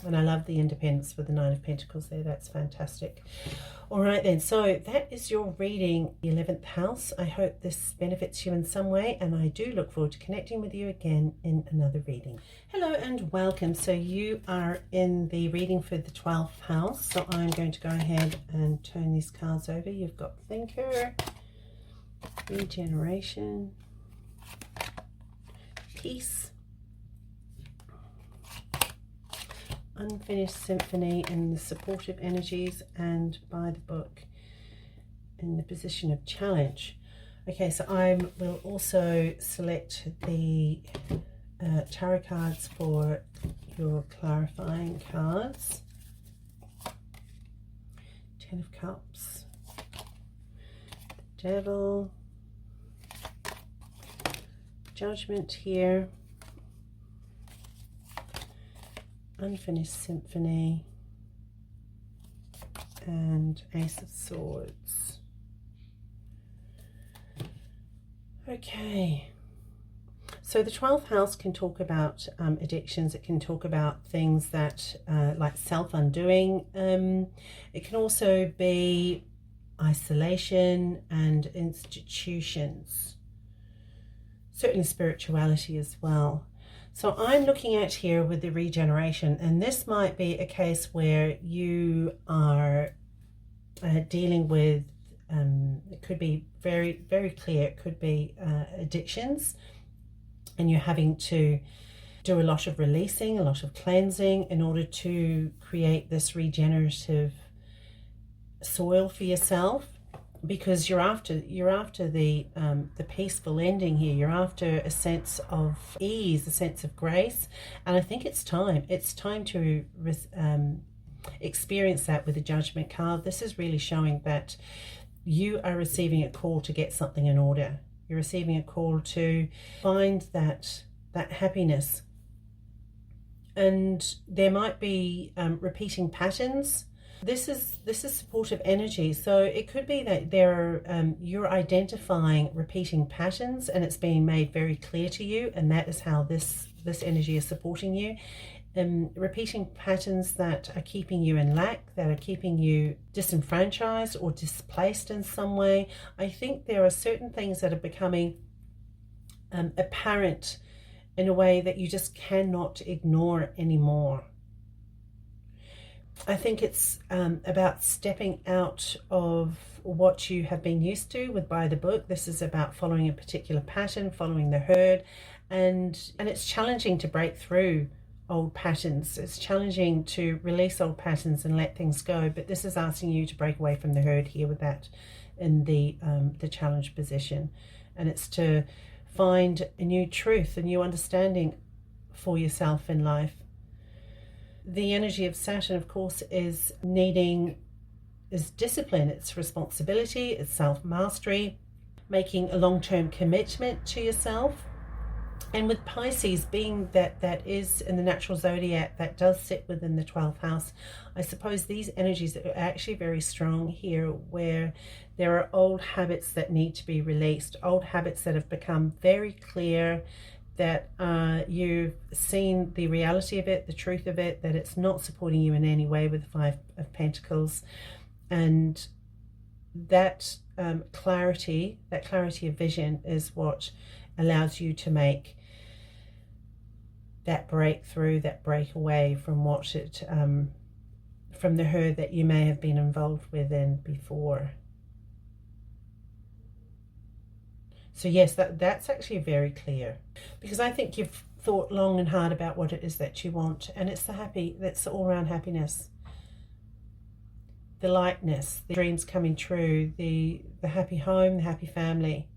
And I love the independence with the 9 of Pentacles there. That's fantastic. All right then, so that is your reading, the 11th house. I hope this benefits you in some way, and I do look forward to connecting with you again in another reading. Hello and welcome. So you are in the reading for the 12th house. So I'm going to go ahead and turn these cards over. You've got Thinker, Regeneration, Peace, Unfinished Symphony, and the supportive energies, and by the book. in the position of challenge. Okay, so I will also select the tarot cards for your clarifying cards. Ten of Cups, the Devil, Judgment here, Unfinished Symphony, and Ace of Swords. Okay, so the 12th house can talk about addictions. It can talk about things that like self-undoing. It can also be isolation and institutions, certainly spirituality as well. So I'm looking at here with the regeneration, and this might be a case where you are dealing with, it could be very, very clear, it could be addictions, and you're having to do a lot of releasing, a lot of cleansing in order to create this regenerative soil for yourself, because you're after the peaceful ending here. You're after a sense of ease, a sense of grace, and I think it's time to experience that with the Judgment card. This is really showing that you are receiving a call to get something in order. You're receiving a call to find that happiness, and there might be repeating patterns. This is supportive energy, so it could be that there are you're identifying repeating patterns, and it's being made very clear to you, and that is how this energy is supporting you. Repeating patterns that are keeping you in lack, that are keeping you disenfranchised or displaced in some way. I think there are certain things that are becoming apparent in a way that you just cannot ignore anymore. I think it's about stepping out of what you have been used to by the book. This is about following a particular pattern, following the herd, and it's challenging to break through old patterns. It's challenging to release old patterns and let things go, but this is asking you to break away from the herd here with that in the challenge position, and it's to find a new truth, a new understanding for yourself in life. The energy of Saturn, of course, is discipline, it's responsibility, it's self-mastery, making a long-term commitment to yourself. And with Pisces being that is in the natural zodiac, that does sit within the 12th house, I suppose these energies are actually very strong here, where there are old habits that need to be released, old habits that have become very clear, that you've seen the reality of it, the truth of it, that it's not supporting you in any way with the Five of Pentacles. And that clarity of vision is what allows you to make that breakthrough, that breakaway from from the herd that you may have been involved within before. So yes, that's actually very clear, because I think you've thought long and hard about what it is that you want, and it's that's the all-round happiness, the lightness, the dreams coming true, the happy home, the happy family,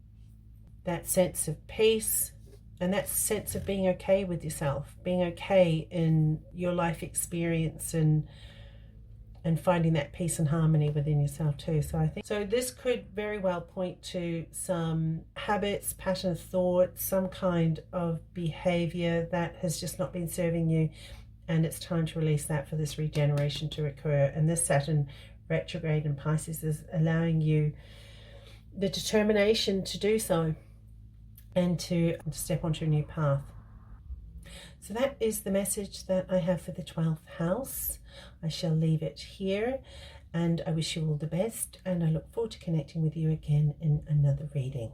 that sense of peace, and that sense of being okay with yourself, being okay in your life experience, and finding that peace and harmony within yourself too. So I think this could very well point to some habits, pattern of thought, some kind of behavior that has just not been serving you, and it's time to release that for this regeneration to occur. And this Saturn retrograde in Pisces is allowing you the determination to do so, and to step onto a new path. So that is the message that I have for the 12th house. I shall leave it here, and I wish you all the best, and I look forward to connecting with you again in another reading.